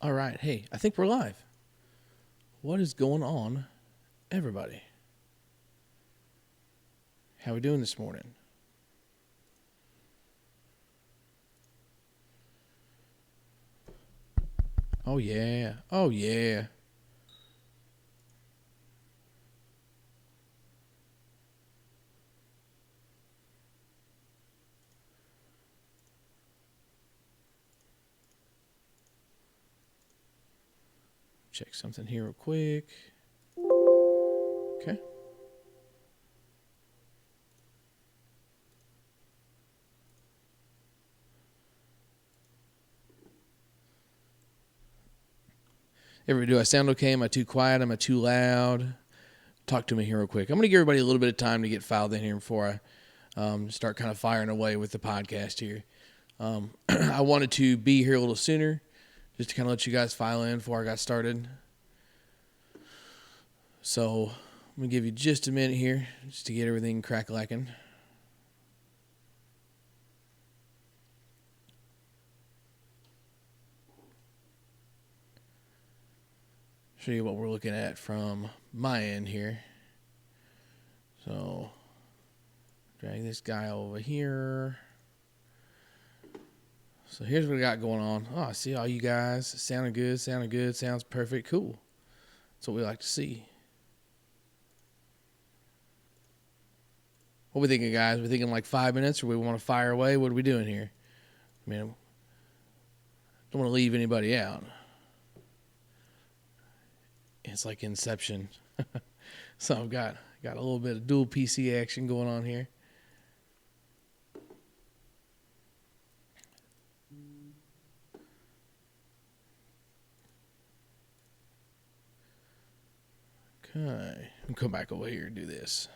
All right. Hey, I think we're live. What is going on, everybody? How we doing this morning? Oh, yeah. Oh, yeah. Check something here real quick. Okay. Everybody, do I sound okay? Am I too quiet? Am I too loud? Talk to me here real quick. I'm going to give everybody a little bit of time to get filed in here before I start kind of firing away with the podcast here. I wanted to be here a little sooner just to kind of let you guys file in before I got started. So I'm going to give you just a minute here just to get everything crack-lacking. Show you what we're looking at from my end here. So drag this guy over here. So here's what we got going on. Oh, I see all you guys. Sounding good, sounds perfect, cool. That's what we like to see. What are we thinking, guys? We thinking like 5 minutes, or we want to fire away? What are we doing here? I mean, don't want to leave anybody out. It's like Inception. So I've got a little bit of dual PC action going on here. Okay, I'll come back over here and do this.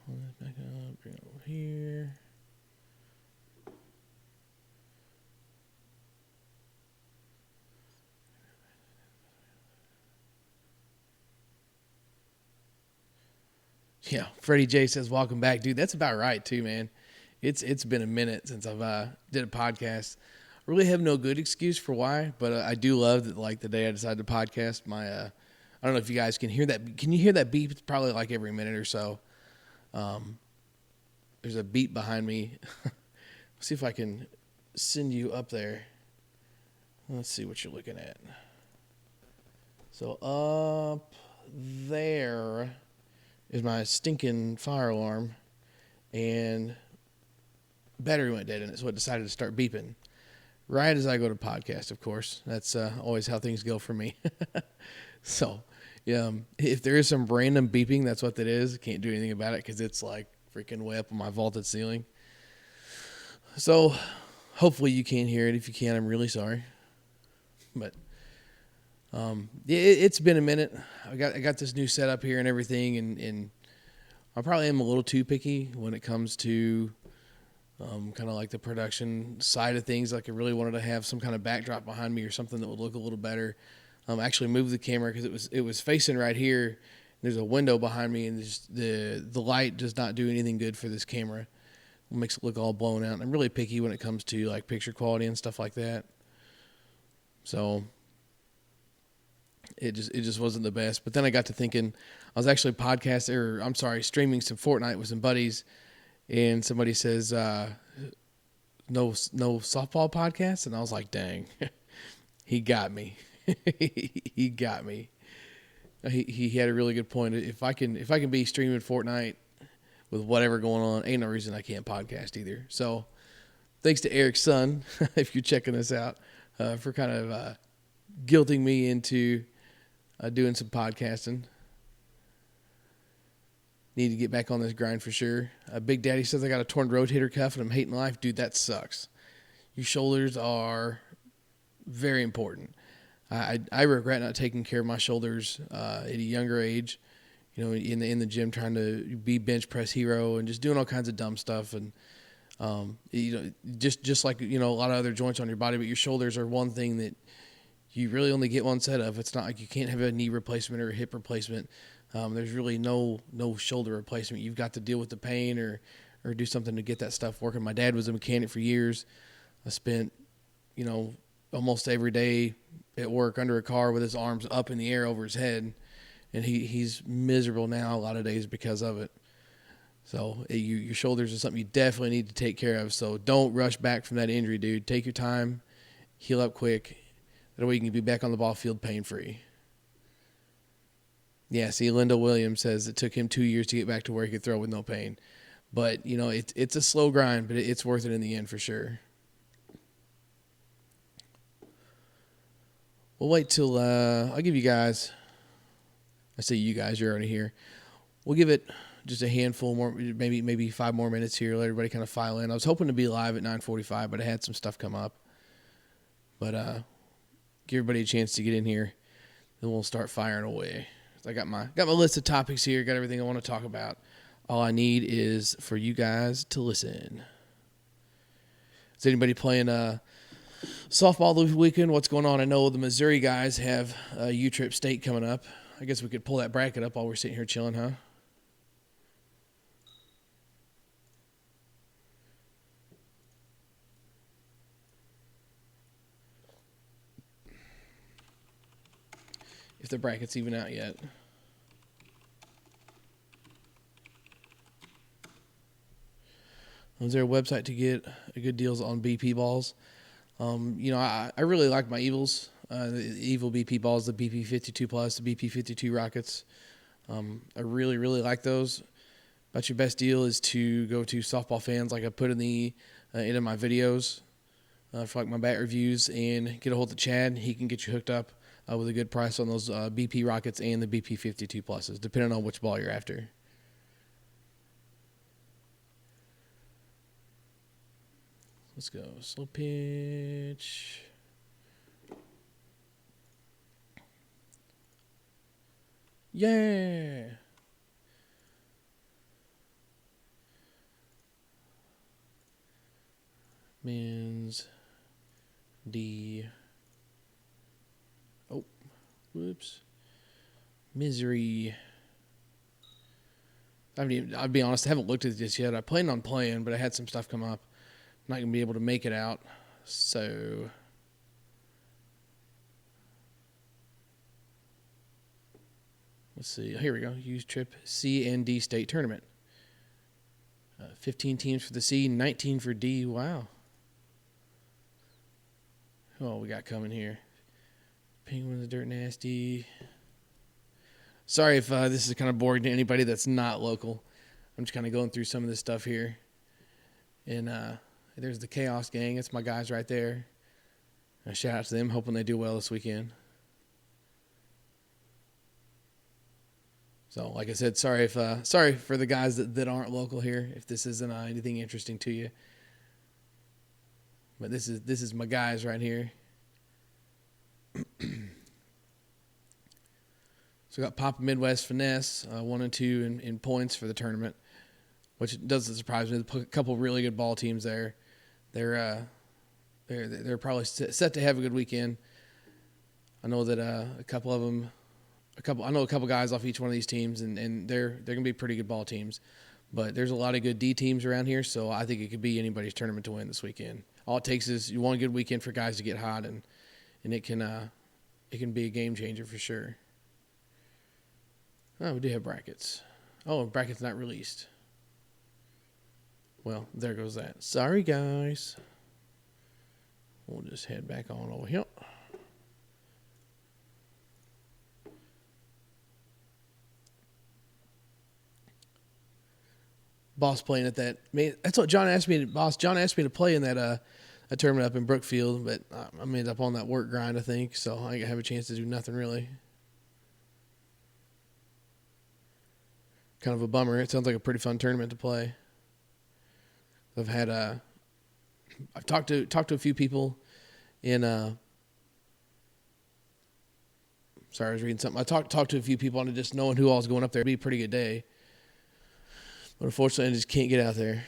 Pull this back up, bring it over here. Yeah, Freddie J says, welcome back. Dude, that's about right, too, man. It's been a minute since I've did a podcast. I really have no good excuse for why, but I do love that, like, the day I decided to podcast, my, I don't know if you guys can hear that. Can you hear that beep? It's probably like every minute or so. There's a beep behind me. Let's see if I can send you up there. Let's see what you're looking at. So up there is my stinking fire alarm, and battery went dead in it, so it decided to start beeping right as I go to podcast. Of course, that's always how things go for me. So, if there is some random beeping, that's what that is. Can't do anything about it because it's like freaking way up on my vaulted ceiling. So, hopefully you can hear it. If you can, I'm really sorry. But it's been a minute. I got this new setup here and everything, and I probably am a little too picky when it comes to kind of like the production side of things. Like I really wanted to have some kind of backdrop behind me or something that would look a little better. Actually moved the camera because it was facing right here. There's a window behind me, and the light does not do anything good for this camera. It makes it look all blown out. And I'm really picky when it comes to like picture quality and stuff like that. So it just wasn't the best. But then I got to thinking, I was actually streaming some Fortnite with some buddies, and somebody says, no softball podcast? And I was like, dang, he got me. He got me. He had a really good point. If I can be streaming Fortnite with whatever going on, ain't no reason I can't podcast either. So thanks to Eric's son, if you're checking this out, for kind of guilting me into doing some podcasting. Need to get back on this grind for sure. Big Daddy says I got a torn rotator cuff and I'm hating life. Dude, that sucks. Your shoulders are very important. I regret not taking care of my shoulders at a younger age. You know, in the gym, trying to be bench press hero and just doing all kinds of dumb stuff. And just like a lot of other joints on your body, but your shoulders are one thing that you really only get one set of. It's not like you can't have a knee replacement or a hip replacement. There's really no shoulder replacement. You've got to deal with the pain or do something to get that stuff working. My dad was a mechanic for years. I spent, almost every day at work under a car with his arms up in the air over his head, and he's miserable now a lot of days because of it. So your shoulders are something you definitely need to take care of. So don't rush back from that injury, dude. Take your time, heal up quick. That way you can be back on the ball field pain-free. Yeah, see, Linda Williams says it took him 2 years to get back to where he could throw with no pain. But, it's a slow grind, but it's worth it in the end for sure. We'll wait till I'll give you guys, I say you guys, you're already here. We'll give it just a handful more, maybe 5 more minutes here. Let everybody kind of file in. I was hoping to be live at 9:45, but I had some stuff come up. But give everybody a chance to get in here, then we'll start firing away. I got my list of topics here, got everything I want to talk about. All I need is for you guys to listen. Is anybody playing softball this weekend? What's going on? I know the Missouri guys have U-Trip State coming up. I guess we could pull that bracket up while we're sitting here chilling, huh? If the bracket's even out yet. Is there a website to get good deals on BP balls? I really like my Evils, the Evil BP balls, the BP 52 Plus, the BP 52 Rockets. I really, really like those. But your best deal is to go to Softball Fans, like I put in into my videos for like my bat reviews, and get a hold of Chad. He can get you hooked up with a good price on those BP Rockets and the BP 52 Pluses, depending on which ball you're after. Let's go. Slow pitch. Yeah. Man's D. Oh, whoops. Misery. I'll be honest, I haven't looked at this yet. I planned on playing, but I had some stuff come up. I'm not going to be able to make it out. So let's see. Here we go. U-Trip C and D State Tournament. 15 teams for the C, 19 for D. Wow. Oh, we got coming here. Penguins, Dirt Nasty. Sorry if this is kind of boring to anybody that's not local. I'm just kind of going through some of this stuff here. And there's the Chaos Gang. That's my guys right there. Shout out to them. Hoping they do well this weekend. So, like I said, sorry for the guys that aren't local here, if this isn't anything interesting to you. But this is my guys right here. So we got Papa Midwest Finesse, 1 and 2 in points for the tournament, which doesn't surprise me. A couple really good ball teams there. They're probably set to have a good weekend. I know that a couple guys off each one of these teams, and they're going to be pretty good ball teams. But there's a lot of good D teams around here, so I think it could be anybody's tournament to win this weekend. All it takes is you want a good weekend for guys to get hot, and it can be a game changer for sure. Oh, we do have brackets. Oh, brackets not released. Well, there goes that. Sorry, guys. We'll just head back on over here. Boss playing at that. Man, that's what John asked me. John asked me to play in that a tournament up in Brookfield, but I ended up on that work grind, I think, so I didn't have a chance to do nothing really. Kind of a bummer. It sounds like a pretty fun tournament to play. I've talked to a few people in sorry, I was reading something. I talked to a few people and just knowing who all was going up there. It'd be a pretty good day. But unfortunately, I just can't get out there.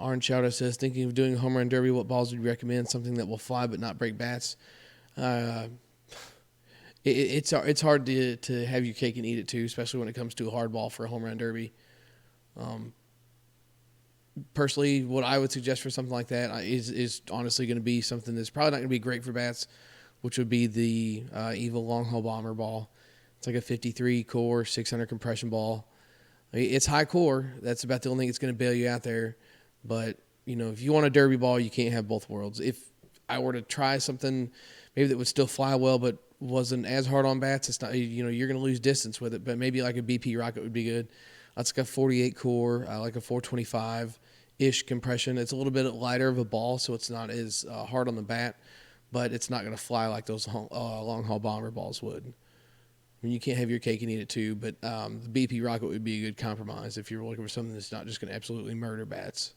Orange Chowder says, thinking of doing a home run derby, what balls would you recommend? Something that will fly but not break bats. It's hard to have your cake and eat it too, especially when it comes to a hard ball for a home run derby. Personally, what I would suggest for something like that is honestly going to be something that's probably not going to be great for bats, which would be the Evil Long Haul Bomber ball. It's like a 53 core, 600 compression ball. It's high core. That's about the only thing that's going to bail you out there. But, if you want a derby ball, you can't have both worlds. If I were to try something maybe that would still fly well but wasn't as hard on bats, it's not, you're going to lose distance with it. But maybe like a BP Rocket would be good. That's like a 48 core, like a 425-ish compression. It's a little bit lighter of a ball, so it's not as hard on the bat, but it's not going to fly like those long haul bomber balls would. I mean, you can't have your cake and eat it too, but the BP Rocket would be a good compromise if you're looking for something that's not just going to absolutely murder bats.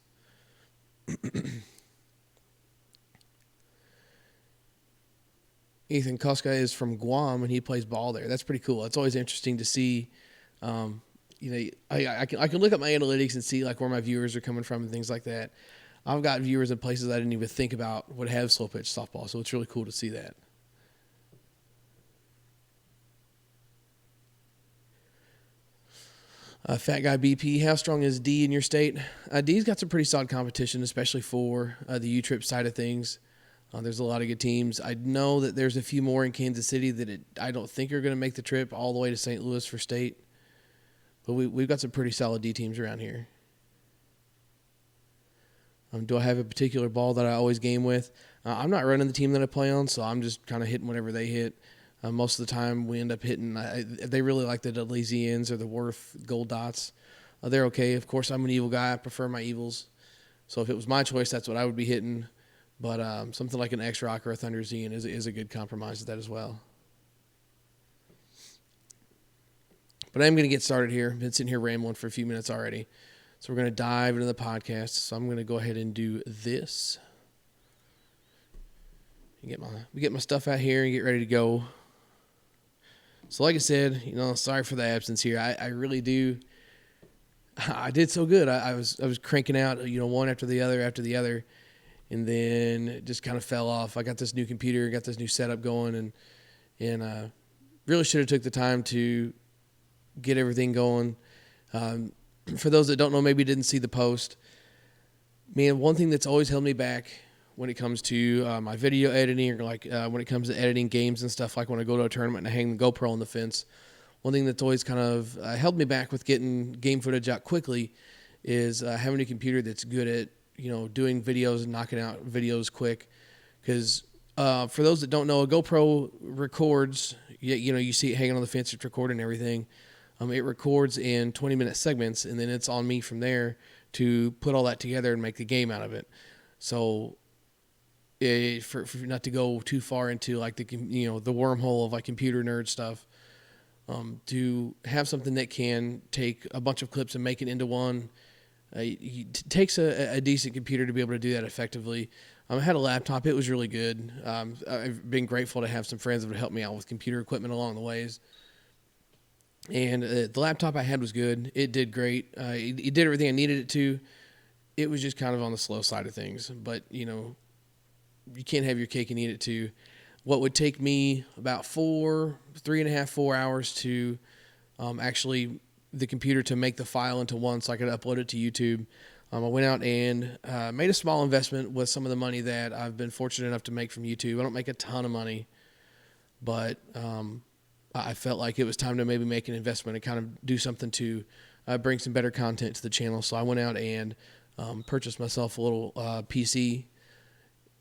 Ethan Koska is from Guam, and he plays ball there. That's pretty cool. It's always interesting to see. I can look at my analytics and see like where my viewers are coming from and things like that. I've got viewers in places I didn't even think about would have slow pitch softball, so it's really cool to see that. Fat Guy BP, how strong is D in your state? D's got some pretty solid competition, especially for the U-Trip side of things. There's a lot of good teams. I know that there's a few more in Kansas City that I don't think are going to make the trip all the way to St. Louis for state. But we've got some pretty solid D teams around here. Do I have a particular ball that I always game with? I'm not running the team that I play on, so I'm just kind of hitting whatever they hit. Most of the time, we end up hitting. They really like the Elysians or the Worth Gold Dots. They're okay. Of course, I'm an evil guy. I prefer my evils. So if it was my choice, that's what I would be hitting. But something like an X-Rock or a Thunder Zeon is a good compromise to that as well. But I'm going to get started here. I've been sitting here rambling for a few minutes already. So we're going to dive into the podcast. So I'm going to go ahead and do this. Get my stuff out here and get ready to go. So like I said, sorry for the absence here. I really do. I did so good. I was cranking out, one after the other, and then it just kind of fell off. I got this new computer, got this new setup going, and really should have took the time to get everything going. For those that don't know, maybe didn't see the post, man, one thing that's always held me back when it comes to my video editing or when it comes to editing games and stuff, like when I go to a tournament and I hang the GoPro on the fence, one thing that's always kind of held me back with getting game footage out quickly is having a computer that's good at, doing videos and knocking out videos quick. Because for those that don't know, a GoPro records, you see it hanging on the fence, it's recording everything. It records in 20-minute segments, and then it's on me from there to put all that together and make the game out of it. So, for not to go too far into like the wormhole of like computer nerd stuff, to have something that can take a bunch of clips and make it into one, it takes a decent computer to be able to do that effectively. I had a laptop; it was really good. I've been grateful to have some friends that would help me out with computer equipment along the ways. And the laptop I had was good. It did great. It did everything I needed it to. It was just kind of on the slow side of things. But, you can't have your cake and eat it too. What would take me about 3.5, 4 hours to actually the computer to make the file into one so I could upload it to YouTube. I went out and made a small investment with some of the money that I've been fortunate enough to make from YouTube. I don't make a ton of money, but I felt like it was time to maybe make an investment and kind of do something to bring some better content to the channel. So I went out and purchased myself a little PC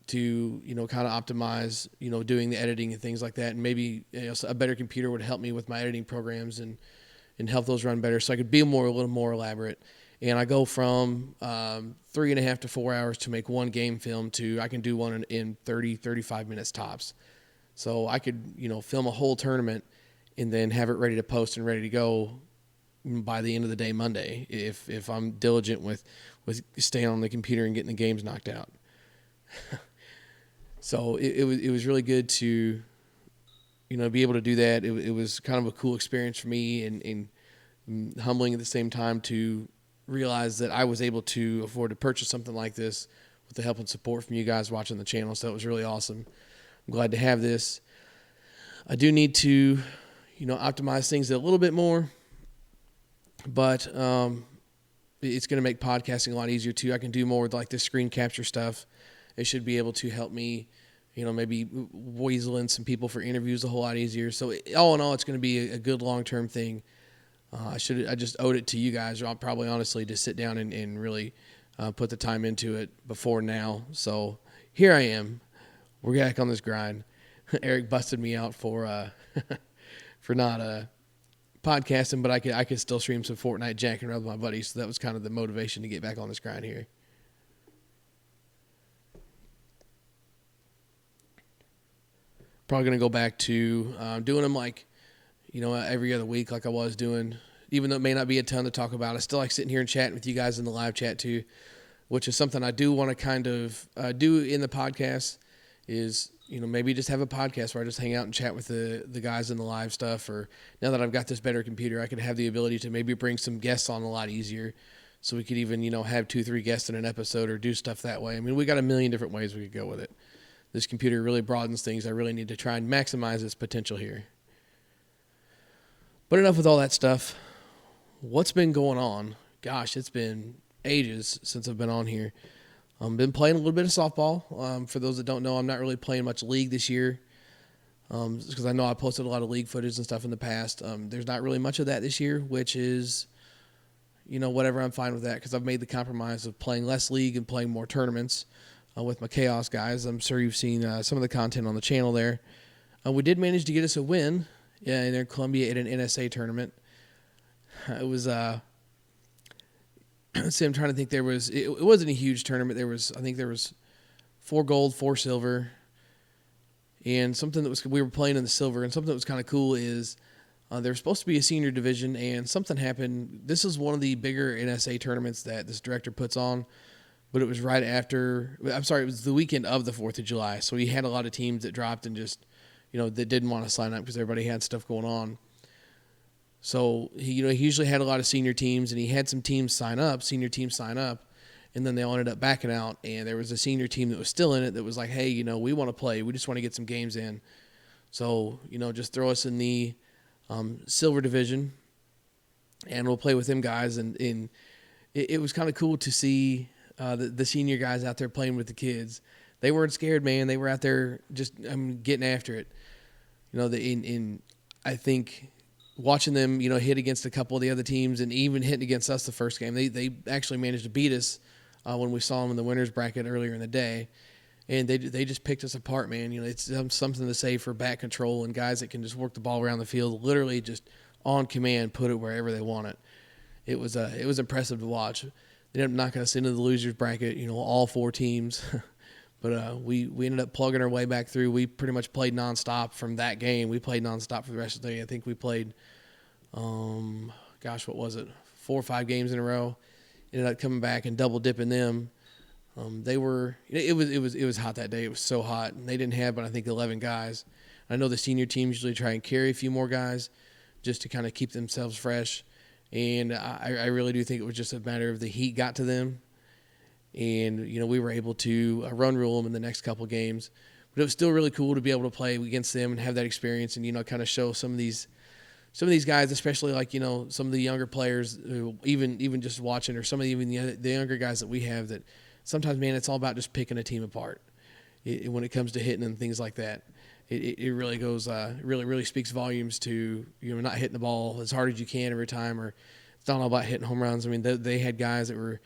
to, kind of optimize, doing the editing and things like that. And maybe a better computer would help me with my editing programs and help those run better so I could be a little more elaborate. And I go from 3.5 to 4 hours to make one game film to I can do one in 30, 35 minutes tops. So I could, film a whole tournament and then have it ready to post and ready to go by the end of the day Monday if I'm diligent with staying on the computer and getting the games knocked out. So it was really good to be able to do that. It was kind of a cool experience for me and humbling at the same time to realize that I was able to afford to purchase something like this with the help and support from you guys watching the channel. So it was really awesome. I'm glad to have this. I do need to, optimize things a little bit more, but it's going to make podcasting a lot easier too. I can do more with like this screen capture stuff. It should be able to help me, maybe weasel in some people for interviews a whole lot easier. So all in all, it's going to be a good long-term thing. I just owed it to you guys, or probably honestly, to sit down and really put the time into it before now. So here I am. We're back on this grind. Eric busted me out for for not podcasting, but I could still stream some Fortnite jacking around with my buddies. So that was kind of the motivation to get back on this grind here. Probably going to go back to doing them like, every other week like I was doing. Even though it may not be a ton to talk about, I still like sitting here and chatting with you guys in the live chat too, which is something I do want to kind of do in the podcast is, maybe just have a podcast where I just hang out and chat with the guys in the live stuff. Or now that I've got this better computer, I could have the ability to maybe bring some guests on a lot easier. So we could even, have 2-3 guests in an episode or do stuff that way. I mean, we got a million different ways we could go with it. This computer really broadens things. I really need to try and maximize its potential here. But enough with all that stuff. What's been going on? Gosh, it's been ages since I've been on here. I've been playing a little bit of softball. For those that don't know, I'm not really playing much league this year because I know I posted a lot of league footage and stuff in the past. There's not really much of that this year, which is, whatever. I'm fine with that because I've made the compromise of playing less league and playing more tournaments with my Chaos guys. I'm sure you've seen some of the content on the channel there. We did manage to get us a win in Columbia at an NSA tournament. It was see, I'm trying to think. It wasn't a huge tournament. I think there was 4 gold, 4 silver, and something that we were playing in the silver. And something that was kind of cool is there was supposed to be a senior division, and something happened. This is one of the bigger NSA tournaments that this director puts on, but it was right after. I'm sorry, it was the weekend of the 4th of July. So he had a lot of teams that dropped and just, that didn't want to sign up because everybody had stuff going on. So he usually had a lot of senior teams, and he had some senior teams sign up, and then they all ended up backing out. And there was a senior team that was still in it that was like, hey, we want to play. We just want to get some games in. So, just throw us in the silver division, and we'll play with them guys. And it was kind of cool to see the senior guys out there playing with the kids. They weren't scared, man. They were out there just getting after it. I think watching them, hit against a couple of the other teams and even hitting against us the first game, they actually managed to beat us when we saw them in the winners bracket earlier in the day. And they just picked us apart, man. It's something to say for back control and guys that can just work the ball around the field, literally just on command, put it wherever they want it. It was impressive to watch. They ended up knocking us into the losers bracket, all 4 teams. But we ended up plugging our way back through. We pretty much played nonstop from that game. We played nonstop for the rest of the day. I think we played, what was it, 4 or 5 games in a row. Ended up coming back and double dipping them. It was hot that day. It was so hot, and they didn't have but I think 11 guys. I know the senior teams usually try and carry a few more guys just to kind of keep themselves fresh. And I really do think it was just a matter of the heat got to them. And, we were able to run rule them in the next couple games. But it was still really cool to be able to play against them and have that experience and, kind of show some of these guys, especially like, some of the younger players who even just watching, or some of the younger guys that we have, that sometimes, man, it's all about just picking a team apart when it comes to hitting and things like that. It really goes, really speaks volumes to, not hitting the ball as hard as you can every time, or it's not all about hitting home runs. I mean, they had guys that were,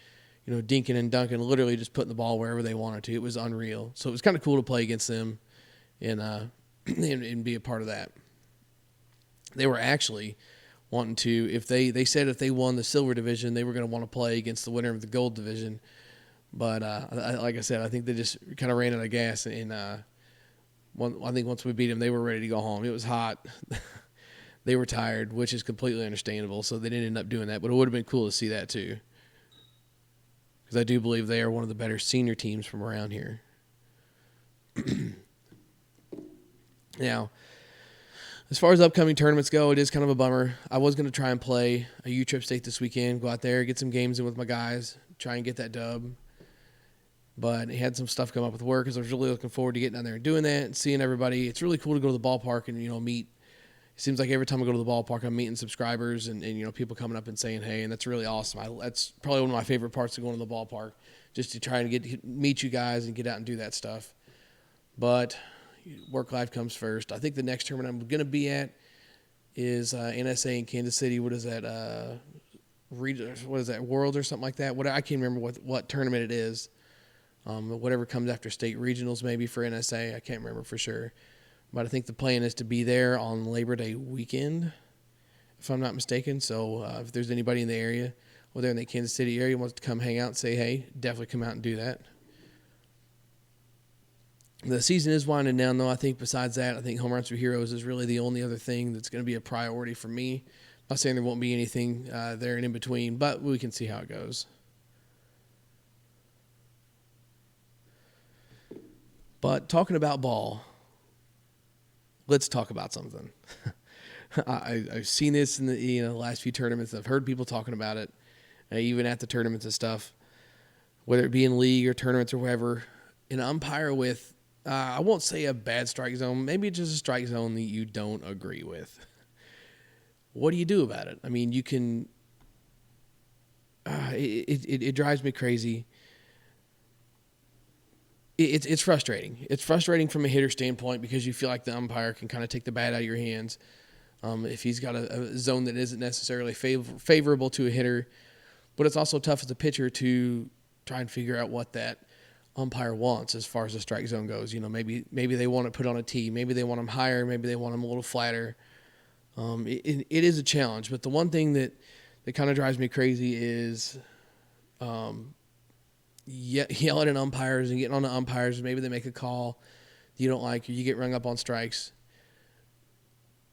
dinking and dunking, literally just putting the ball wherever they wanted to. It was unreal. So it was kind of cool to play against them and and be a part of that. They were actually wanting to, if they said if they won the silver division, they were going to want to play against the winner of the gold division. But like I said, I think they just kind of ran out of gas. And I think once we beat them, they were ready to go home. It was hot. They were tired, which is completely understandable. So they didn't end up doing that. But it would have been cool to see that too, because I do believe they are one of the better senior teams from around here. Now, As far as upcoming tournaments go, it is kind of a bummer. I was going to try and play a U-Trip State this weekend, go out there, get some games in with my guys, try and get that dub. But it had some stuff come up with work, because I was really looking forward to getting down there and doing that and seeing everybody. It's really cool to go to the ballpark and, meet. It seems like every time I go to the ballpark, I'm meeting subscribers and people coming up and saying hey, and that's really awesome. That's probably one of my favorite parts of going to the ballpark, just to try and meet you guys and get out and do that stuff. But work life comes first. I think the next tournament I'm going to be at is NSA in Kansas City. What is that? What is that? World or something like that? I can't remember what tournament it is. Whatever comes after state regionals, maybe for NSA. I can't remember for sure. But I think the plan is to be there on Labor Day weekend, if I'm not mistaken. So if there's anybody in the area, or they're in the Kansas City area, wants to come hang out and say hey, definitely come out and do that. The season is winding down, though. I think besides that, I think Home Runs for Heroes is really the only other thing that's going to be a priority for me. I'm not saying there won't be anything there and in between, but we can see how it goes. But talking about ball, let's talk about something. I've seen this in the last few tournaments. I've heard people talking about it, even at the tournaments and stuff, whether it be in league or tournaments or wherever. An umpire with, I won't say a bad strike zone, maybe just a strike zone that you don't agree with. What do you do about it? I mean, you can. It drives me crazy. It's frustrating. It's frustrating from a hitter standpoint, because you feel like the umpire can kind of take the bat out of your hands if he's got a zone that isn't necessarily favorable to a hitter. But it's also tough as a pitcher to try and figure out what that umpire wants as far as the strike zone goes. Maybe they want to put on a tee. Maybe they want them higher. Maybe they want them a little flatter. It is a challenge. But the one thing that kind of drives me crazy is yelling at umpires and getting on the umpires. Maybe they make a call you don't like, or you get rung up on strikes.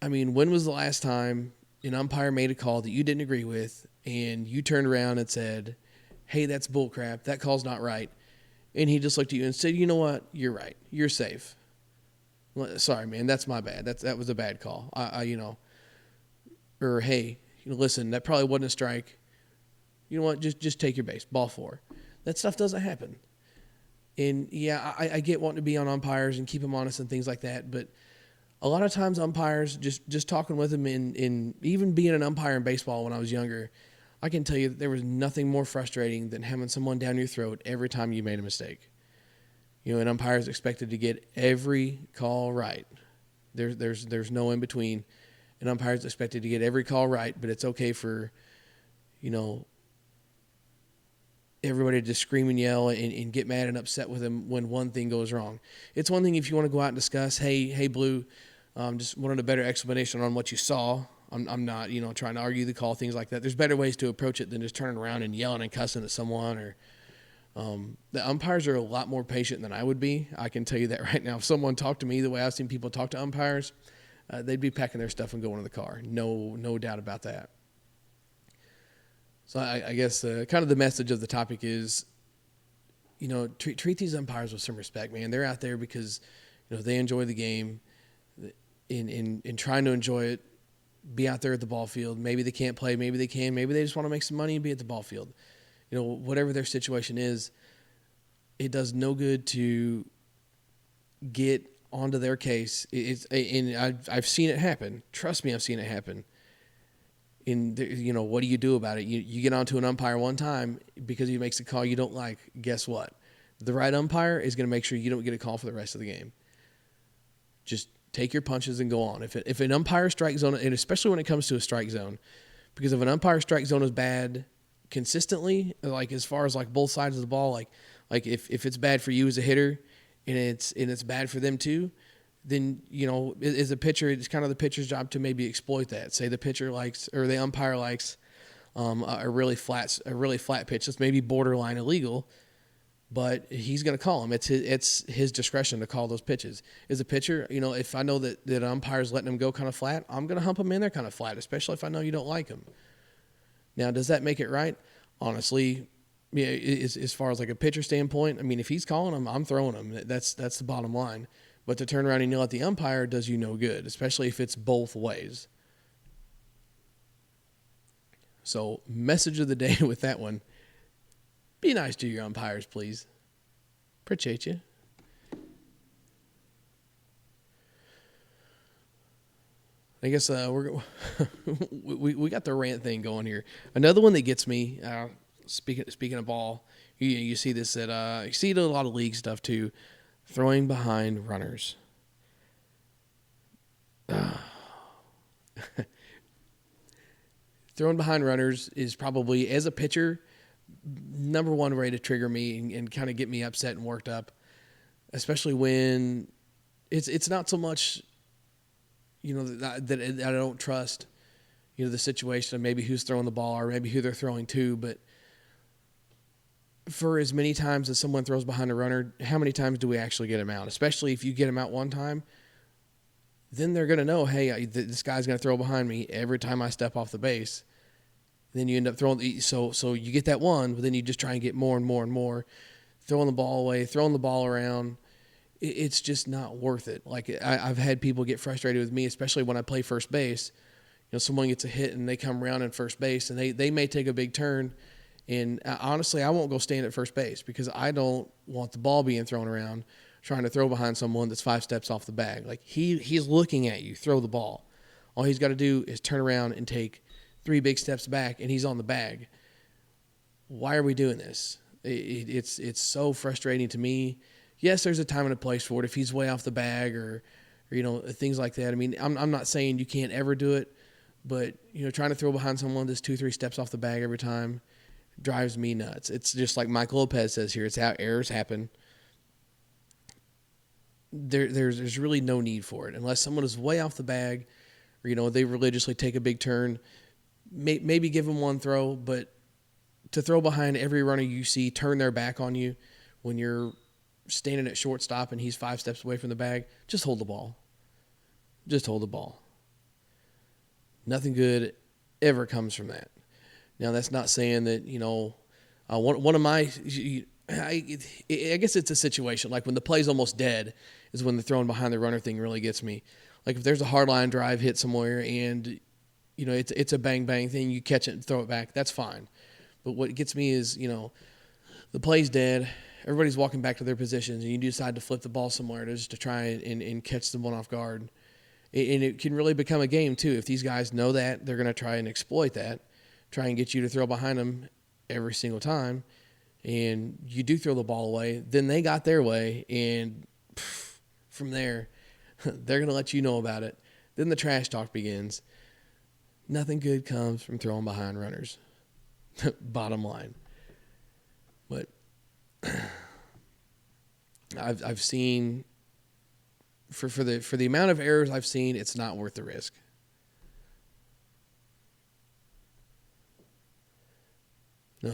I mean, when was the last time an umpire made a call that you didn't agree with and you turned around and said, hey, that's bullcrap, that call's not right, and he just looked at you and said, you know what, you're right, you're safe. Well, sorry, man, that's my bad. That was a bad call. Or hey, listen, that probably wasn't a strike. You know what, just take your base, ball 4. That stuff doesn't happen. And, yeah, I get wanting to be on umpires and keep them honest and things like that, but a lot of times umpires, just talking with them in even being an umpire in baseball when I was younger, I can tell you that there was nothing more frustrating than having someone down your throat every time you made a mistake. An umpire is expected to get every call right. There's no in between. An umpire is expected to get every call right, but it's okay for, everybody to just scream and yell and get mad and upset with him when one thing goes wrong. It's one thing if you want to go out and discuss, hey, Blue, just wanted a better explanation on what you saw. I'm not, trying to argue the call, things like that. There's better ways to approach it than just turning around and yelling and cussing at someone. Or the umpires are a lot more patient than I would be. I can tell you that right now. If someone talked to me the way I've seen people talk to umpires, they'd be packing their stuff and going to the car. No doubt about that. So I guess kind of the message of the topic is, treat these umpires with some respect, man. They're out there because, they enjoy the game, in trying to enjoy it, be out there at the ball field. Maybe they can't play, maybe they can, maybe they just want to make some money and be at the ball field. Whatever their situation is, it does no good to get onto their case. And I've seen it happen. Trust me, I've seen it happen. And what do you do about it? You get onto an umpire one time because he makes a call you don't like. Guess what? The right umpire is going to make sure you don't get a call for the rest of the game. Just take your punches and go on. If an umpire strike zone, and especially when it comes to a strike zone, because if an umpire strike zone is bad consistently, like as far as like both sides of the ball, like if it's bad for you as a hitter and it's bad for them too, then, as a pitcher, it's kind of the pitcher's job to maybe exploit that. Say the pitcher likes, or the umpire likes a really flat pitch that's maybe borderline illegal, but he's going to call him. It's his discretion to call those pitches. As a pitcher, if I know that an umpire's letting him go kind of flat, I'm going to hump him in there kind of flat, especially if I know you don't like him. Now, does that make it right? Honestly, as far as like a pitcher standpoint, I mean, if he's calling him, I'm throwing him. That's the bottom line. But to turn around and yell at the umpire does you no good, especially if it's both ways. So, message of the day with that one. Be nice to your umpires, please. Appreciate you. I guess we got the rant thing going here. Another one that gets me. Speaking of ball, you see this at you see it in a lot of league stuff too. Throwing behind runners. Throwing behind runners is probably, as a pitcher, number one way to trigger me and kind of get me upset and worked up, especially when it's not so much, that I don't trust, the situation of maybe who's throwing the ball or maybe who they're throwing to, but for as many times as someone throws behind a runner, how many times do we actually get them out? Especially if you get them out one time, then they're going to know, hey, this guy's going to throw behind me every time I step off the base. And then you end up throwing, so you get that one, but then you just try and get more and more and more, throwing the ball away, throwing the ball around. It's just not worth it. Like I've had people get frustrated with me, especially when I play first base. Someone gets a hit and they come around in first base and they may take a big turn. And honestly, I won't go stand at first base because I don't want the ball being thrown around trying to throw behind someone that's 5 steps off the bag. Like he's looking at you, throw the ball. All he's got to do is turn around and take 3 big steps back and he's on the bag. Why are we doing this? It's so frustrating to me. Yes, there's a time and a place for it if he's way off the bag or things like that. I mean, I'm not saying you can't ever do it, but trying to throw behind someone that's 2-3 steps off the bag every time drives me nuts. It's just like Mike Lopez says here. It's how errors happen. There's really no need for it unless someone is way off the bag, or they religiously take a big turn. Maybe give them one throw, but to throw behind every runner you see turn their back on you when you're standing at shortstop and he's 5 steps away from the bag, just hold the ball. Just hold the ball. Nothing good ever comes from that. Now, that's not saying that, one of my, I guess it's a situation like when the play's almost dead is when the throwing behind the runner thing really gets me. Like if there's a hard line drive hit somewhere and, it's a bang bang thing, you catch it and throw it back, that's fine. But what gets me is, the play's dead, everybody's walking back to their positions, and you decide to flip the ball somewhere just to try and catch someone off guard. And it can really become a game, too. If these guys know that, they're going to try and exploit that, try and get you to throw behind them every single time, and you do throw the ball away, then they got their way, and from there, they're going to let you know about it. Then the trash talk begins. Nothing good comes from throwing behind runners. Bottom line. But I've seen for the amount of errors I've seen, it's not worth the risk.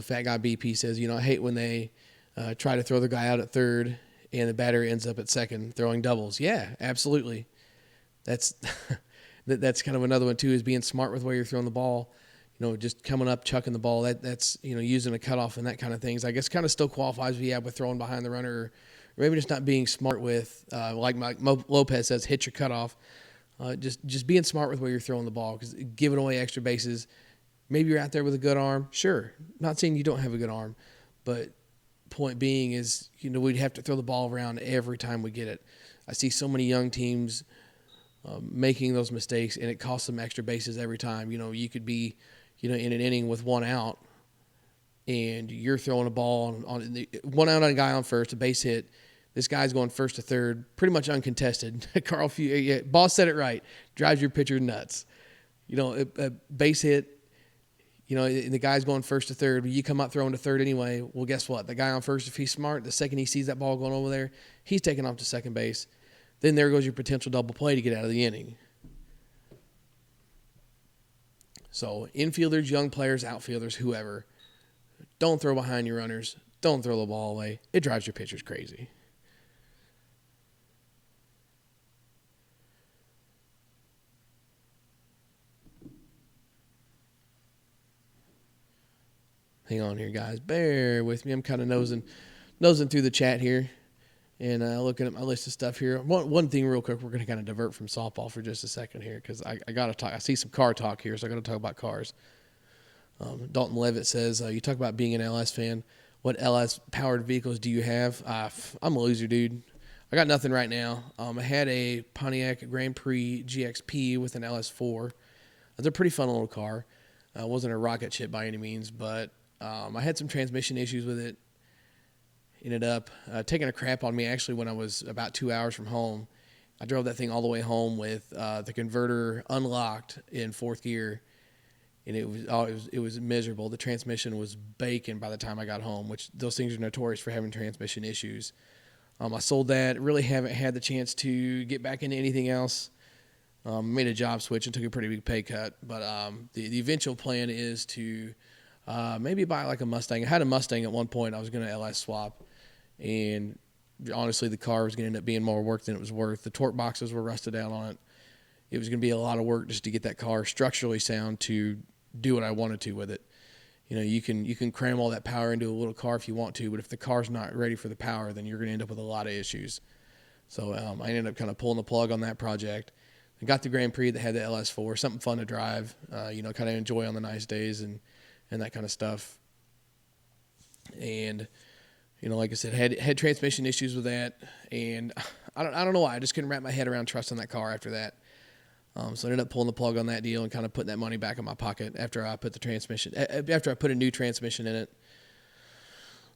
Fat Guy BP says, I hate when they try to throw the guy out at third and the batter ends up at second throwing doubles. Yeah, absolutely. That's that's kind of another one too, is being smart with where you're throwing the ball. Just coming up, chucking the ball. That's using a cutoff and that kind of things. I guess kind of still qualifies with throwing behind the runner, or maybe just not being smart with, like Mike Lopez says, hit your cutoff. Just being smart with where you're throwing the ball, because giving away extra bases. Maybe you're out there with a good arm. Sure, not saying you don't have a good arm, but point being is we'd have to throw the ball around every time we get it. I see so many young teams making those mistakes, and it costs them extra bases every time. You could be in an inning with 1 out, and you're throwing a ball on 1 out on a guy on first, a base hit. This guy's going first to third, pretty much uncontested. Boss said it right. Drives your pitcher nuts. A base hit. And the guy's going first to third, but you come out throwing to third anyway. Well, guess what? The guy on first, if he's smart, the second he sees that ball going over there, he's taking off to second base. Then there goes your potential double play to get out of the inning. So infielders, young players, outfielders, whoever, don't throw behind your runners. Don't throw the ball away. It drives your pitchers crazy. Hang on here, guys. Bear with me. I'm kind of nosing through the chat here. And looking at my list of stuff here, one thing real quick, we're going to kind of divert from softball for just a second here because I got to talk. I see some car talk here, so I got to talk about cars. Dalton Levitt says, you talk about being an LS fan. What LS powered vehicles do you have? I'm a loser, dude. I got nothing right now. I had a Pontiac Grand Prix GXP with an LS4. It's a pretty fun little car. It wasn't a rocket ship by any means, but I had some transmission issues with it. Ended up taking a crap on me actually when I was about 2 hours from home. I drove that thing all the way home with the converter unlocked in fourth gear, and it was miserable. The transmission was baking by the time I got home, which those things are notorious for having transmission issues. I sold that. Really haven't had the chance to get back into anything else. Made a job switch and took a pretty big pay cut, but the eventual plan is to maybe buy like a Mustang. I had a Mustang at one point. I was going to LS swap. And honestly, the car was going to end up being more work than it was worth. The torque boxes were rusted out on it. It was going to be a lot of work just to get that car structurally sound to do what I wanted to with it. You know, you can cram all that power into a little car if you want to, but if the car's not ready for the power, then you're going to end up with a lot of issues. So I ended up kind of pulling the plug on that project. I got the Grand Prix that had the LS4, something fun to drive, kind of enjoy on the nice days and that kind of stuff. And like I said, had transmission issues with that, and I don't know why. I just couldn't wrap my head around trusting that car after that. So I ended up pulling the plug on that deal and kind of putting that money back in my pocket after I put a new transmission in it.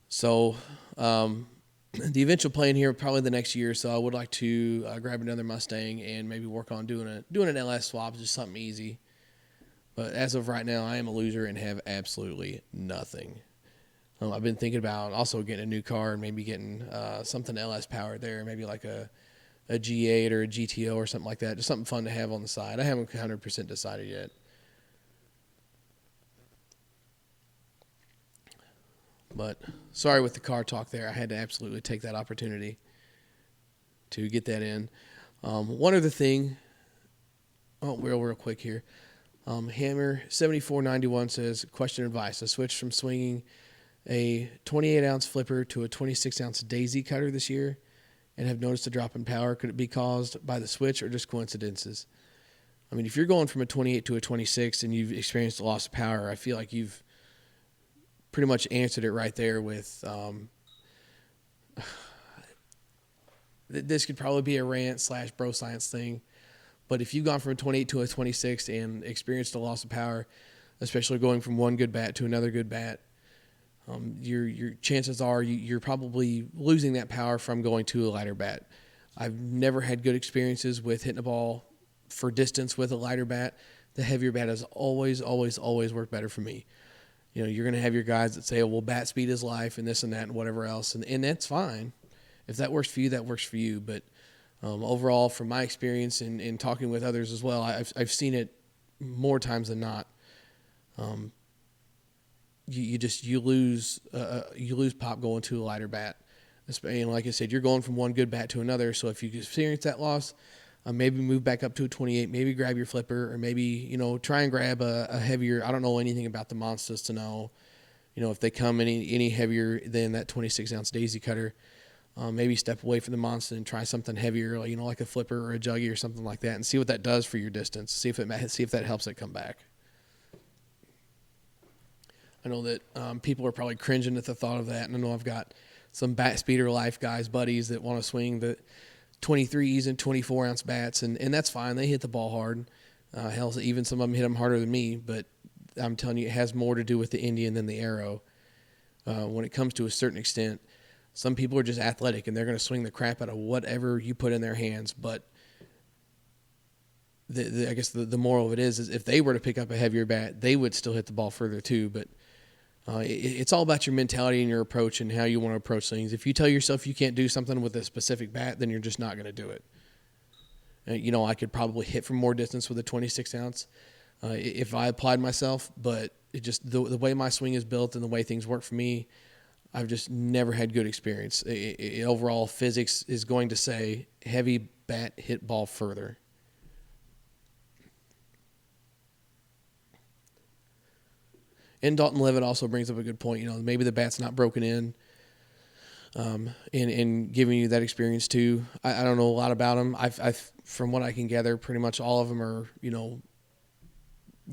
So the eventual plan here, probably the next year or so, I would like to grab another Mustang and maybe work on doing an LS swap, just something easy. But as of right now, I am a loser and have absolutely nothing. I've been thinking about also getting a new car and maybe getting something LS powered there, maybe like a G8 or a GTO or something like that, just something fun to have on the side. I haven't 100% decided yet. But sorry with the car talk there. I had to absolutely take that opportunity to get that in. One other thing, real quick here. Hammer 7491 says, question advice. I switched from swinging a 28-ounce flipper to a 26-ounce daisy cutter this year and have noticed a drop in power. Could it be caused by the switch or just coincidences? I mean, if you're going from a 28 to a 26 and you've experienced a loss of power, I feel like you've pretty much answered it right there with this could probably be a rant / bro science thing. But if you've gone from a 28 to a 26 and experienced a loss of power, especially going from one good bat to another good bat, your chances are you're probably losing that power from going to a lighter bat. I've never had good experiences with hitting a ball for distance with a lighter bat. The heavier bat has always worked better for me. You're going to have your guys that say, oh, well, bat speed is life and this and that and whatever else. And that's fine. If that works for you, that works for you. But overall, from my experience and talking with others as well, I've seen it more times than not. You lose pop going to a lighter bat. And like I said, you're going from one good bat to another. So if you experience that loss, maybe move back up to a 28, maybe grab your flipper, or maybe, try and grab a heavier. I don't know anything about the monsters to know, if they come any heavier than that 26-ounce daisy cutter. Maybe step away from the monster and try something heavier, like a flipper or a juggy or something like that, and see what that does for your distance. See if that helps it come back. I know that people are probably cringing at the thought of that, and I know I've got some bat speeder life guys, buddies that want to swing the 23s and 24-ounce bats, and that's fine. They hit the ball hard. Hell, even some of them hit them harder than me, but I'm telling you, it has more to do with the Indian than the arrow. When it comes to a certain extent, some people are just athletic, and they're going to swing the crap out of whatever you put in their hands, but I guess the moral of it is if they were to pick up a heavier bat, they would still hit the ball further too, but it's all about your mentality and your approach and how you want to approach things. If you tell yourself you can't do something with a specific bat, then you're just not going to do it. I could probably hit from more distance with a 26-ounce if I applied myself, but it just the way my swing is built and the way things work for me, I've just never had good experience. Overall, physics is going to say heavy bat hit ball further. And Dalton Levitt also brings up a good point. Maybe the bat's not broken in. and giving you that experience too. I don't know a lot about them. I've from what I can gather, pretty much all of them are,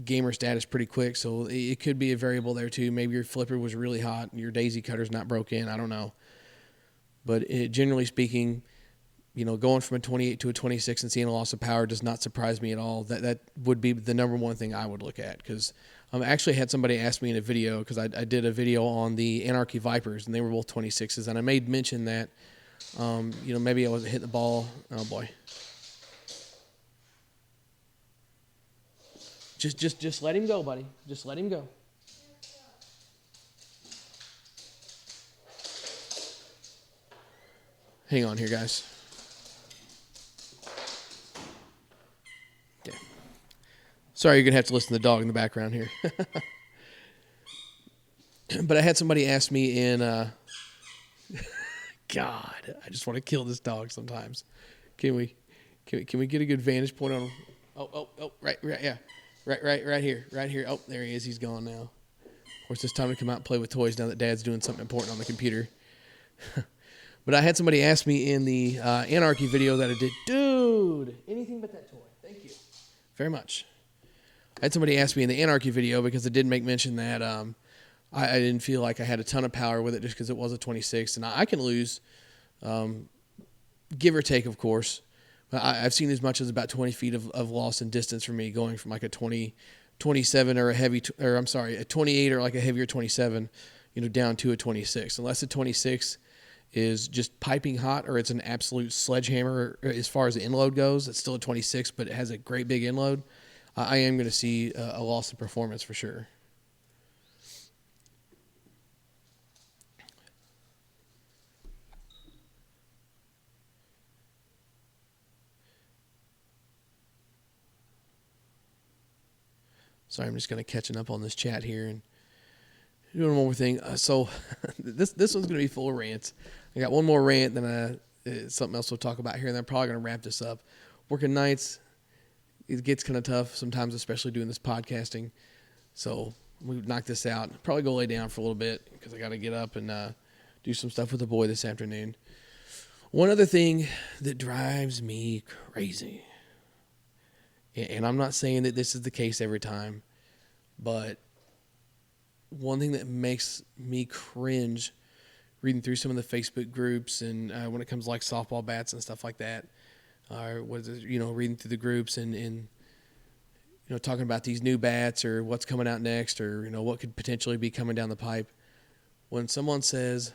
gamer status pretty quick. So it could be a variable there too. Maybe your flipper was really hot and your daisy cutter's not broke in. I don't know. But generally speaking, going from a 28 to a 26 and seeing a loss of power does not surprise me at all. That would be the number one thing I would look at, because I actually had somebody ask me in a video, because I did a video on the Anarchy Vipers, and they were both 26s, and I made mention that, maybe I wasn't hitting the ball. Oh, boy. Just let him go, buddy. Just let him go. Hang on here, guys. Okay. Sorry, you're going to have to listen to the dog in the background here. But I had somebody ask me in... God, I just want to kill this dog sometimes. Can we get a good vantage point on him? Oh, right, yeah. Right here. Oh, there he is. He's gone now. Of course, it's time to come out and play with toys now that Dad's doing something important on the computer. But I had somebody ask me in the Anarchy video that I did, dude, anything but that toy. Thank you very much. I had somebody ask me in the Anarchy video, because I did make mention that I didn't feel like I had a ton of power with it, just because it was a 26. And I can lose, give or take, of course. I've seen as much as about 20 feet of loss in distance for me, going from like a 27 or a 28 or like a heavier 27, down to a 26. Unless a 26 is just piping hot, or it's an absolute sledgehammer as far as the inload goes, it's still a 26, but it has a great big inload. I am going to see a loss of performance for sure. Sorry, I'm just going to catching up on this chat here and doing one more thing. So this one's going to be full of rants. I got one more rant, then something else we'll talk about here, and then I'm probably going to wrap this up. Working nights, it gets kind of tough sometimes, especially doing this podcasting. So we knock this out. Probably go lay down for a little bit, because I got to get up and do some stuff with the boy this afternoon. One other thing that drives me crazy, and I'm not saying that this is the case every time, but one thing that makes me cringe reading through some of the Facebook groups, and when it comes to like softball bats and stuff like that, reading through the groups and talking about these new bats or what's coming out next, or what could potentially be coming down the pipe. When someone says,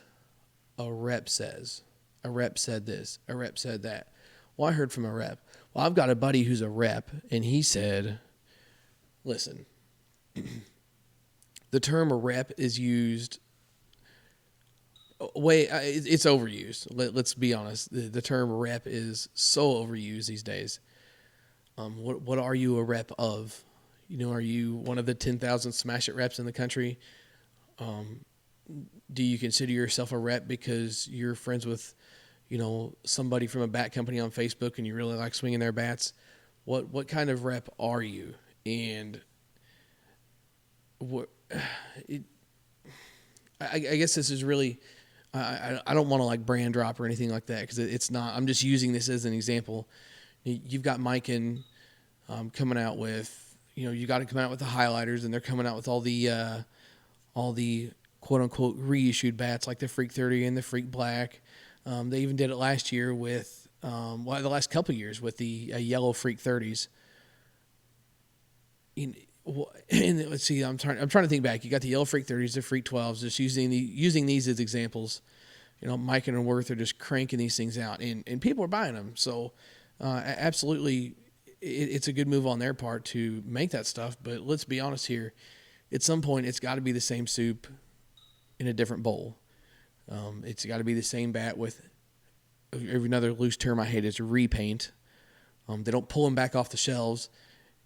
a rep said this, a rep said that. Well, I heard from a rep. Well, I've got a buddy who's a rep, and he said, listen, the term rep is used it's overused. Let's be honest. The term rep is so overused these days. What are you a rep of? Are you one of the 10,000 smash it reps in the country? Do you consider yourself a rep because you're friends with, somebody from a bat company on Facebook and you really like swinging their bats? What kind of rep are you? And I guess this is really, I don't want to like brand drop or anything like that, because it's not. I'm just using this as an example. You've got Mikan coming out with, you got to come out with the highlighters, and they're coming out with all the quote unquote reissued bats like the Freak 30 and the Freak Black. They even did it last year with, the last couple of years with the yellow Freak 30s. And let's see, I'm trying to think back. You got the yellow Freak 30s, the Freak 12s, just using these as examples. Mike and Worth are just cranking these things out, and people are buying them. So absolutely, it's a good move on their part to make that stuff. But let's be honest here. At some point, it's got to be the same soup in a different bowl. It's got to be the same bat with another loose term I hate is repaint. They don't pull them back off the shelves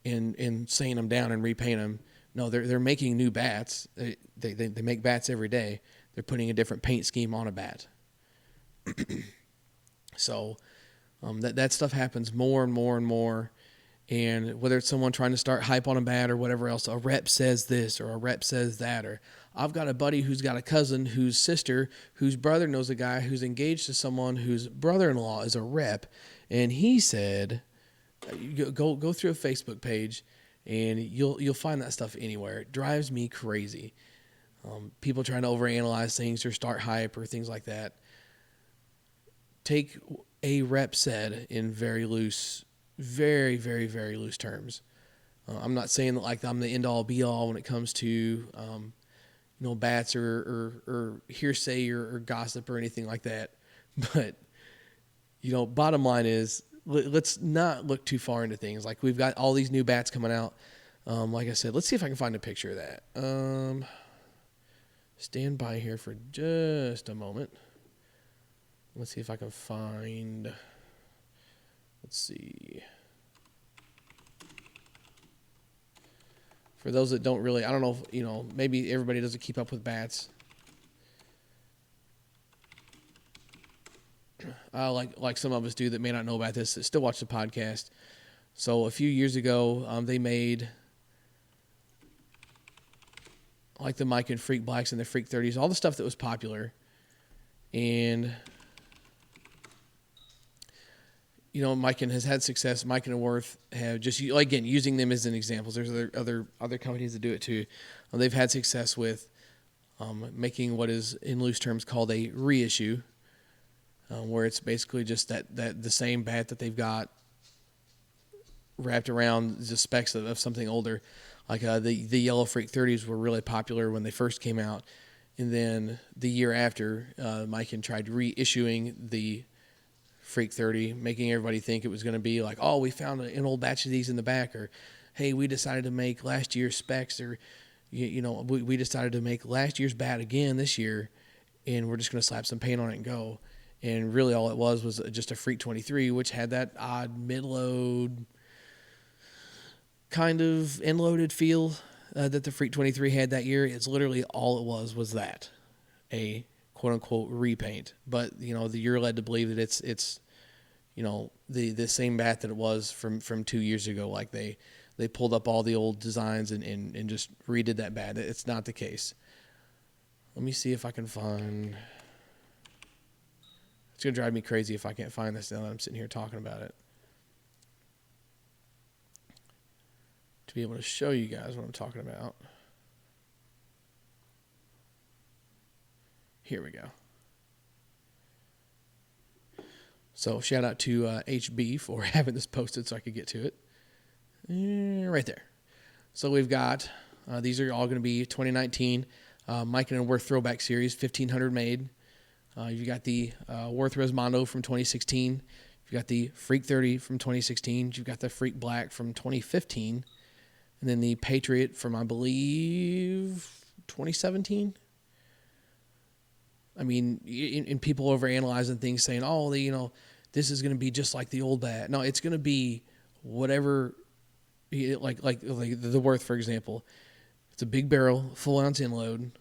and sand them down and repaint them. No, they're making new bats. They make bats every day. They're putting a different paint scheme on a bat. So that stuff happens more and more and more. And whether it's someone trying to start hype on a bat or whatever else, a rep says this or a rep says that. Or I've got a buddy who's got a cousin whose sister, whose brother knows a guy who's engaged to someone whose brother-in-law is a rep. And he said, go through a Facebook page and you'll find that stuff anywhere. It drives me crazy. People trying to overanalyze things or start hype or things like that. Take a rep said in very loose, very, very, very loose terms. I'm not saying that like I'm the end all be all when it comes to, bats or hearsay or gossip or anything like that. But, bottom line is let's not look too far into things. Like we've got all these new bats coming out. Like I said, let's see if I can find a picture of that. Stand by here for just a moment. Let's see if I can find, let's see. For those that don't really, I don't know if, maybe everybody doesn't keep up with bats. Like some of us do that may not know about this, that still watch the podcast. So a few years ago, they made like the Mike and Freak Blacks and the Freak 30s, all the stuff that was popular. And Miken has had success. Miken and Worth have just, again, using them as an example. There's other companies that do it too. They've had success with making what is in loose terms called a reissue, where it's basically just that the same bat that they've got wrapped around the specs of something older. Like the Yellow Freak 30s were really popular when they first came out, and then the year after, Miken tried reissuing the Freak 30, making everybody think it was going to be like, oh, we found an old batch of these in the back, or hey, we decided to make last year's specs, or we decided to make last year's bat again this year, and we're just going to slap some paint on it and go. And really all it was just a Freak 23, which had that odd mid-load kind of end-loaded feel that the Freak 23 had that year. It's literally all it was that, a quote-unquote repaint. But you're led to believe that it's the same bat that it was from 2 years ago. Like they pulled up all the old designs and just redid that bat. It's not the case. Let me see if I can find. It's gonna drive me crazy if I can't find this now that I'm sitting here talking about it, to be able to show you guys what I'm talking about. Here we go. So shout out to HB for having this posted so I could get to it. Right there. So we've got, these are all going to be 2019 Miken and Worth Throwback Series, 1,500 made. You've got the Worth Resmondo from 2016. You've got the Freak 30 from 2016. You've got the Freak Black from 2015. And then the Patriot from, I believe, 2017. I mean, and people overanalyzing things, saying, "Oh, this is going to be just like the old bat." No, it's going to be whatever. Like the Worth, for example, it's a big barrel, full ounce end load.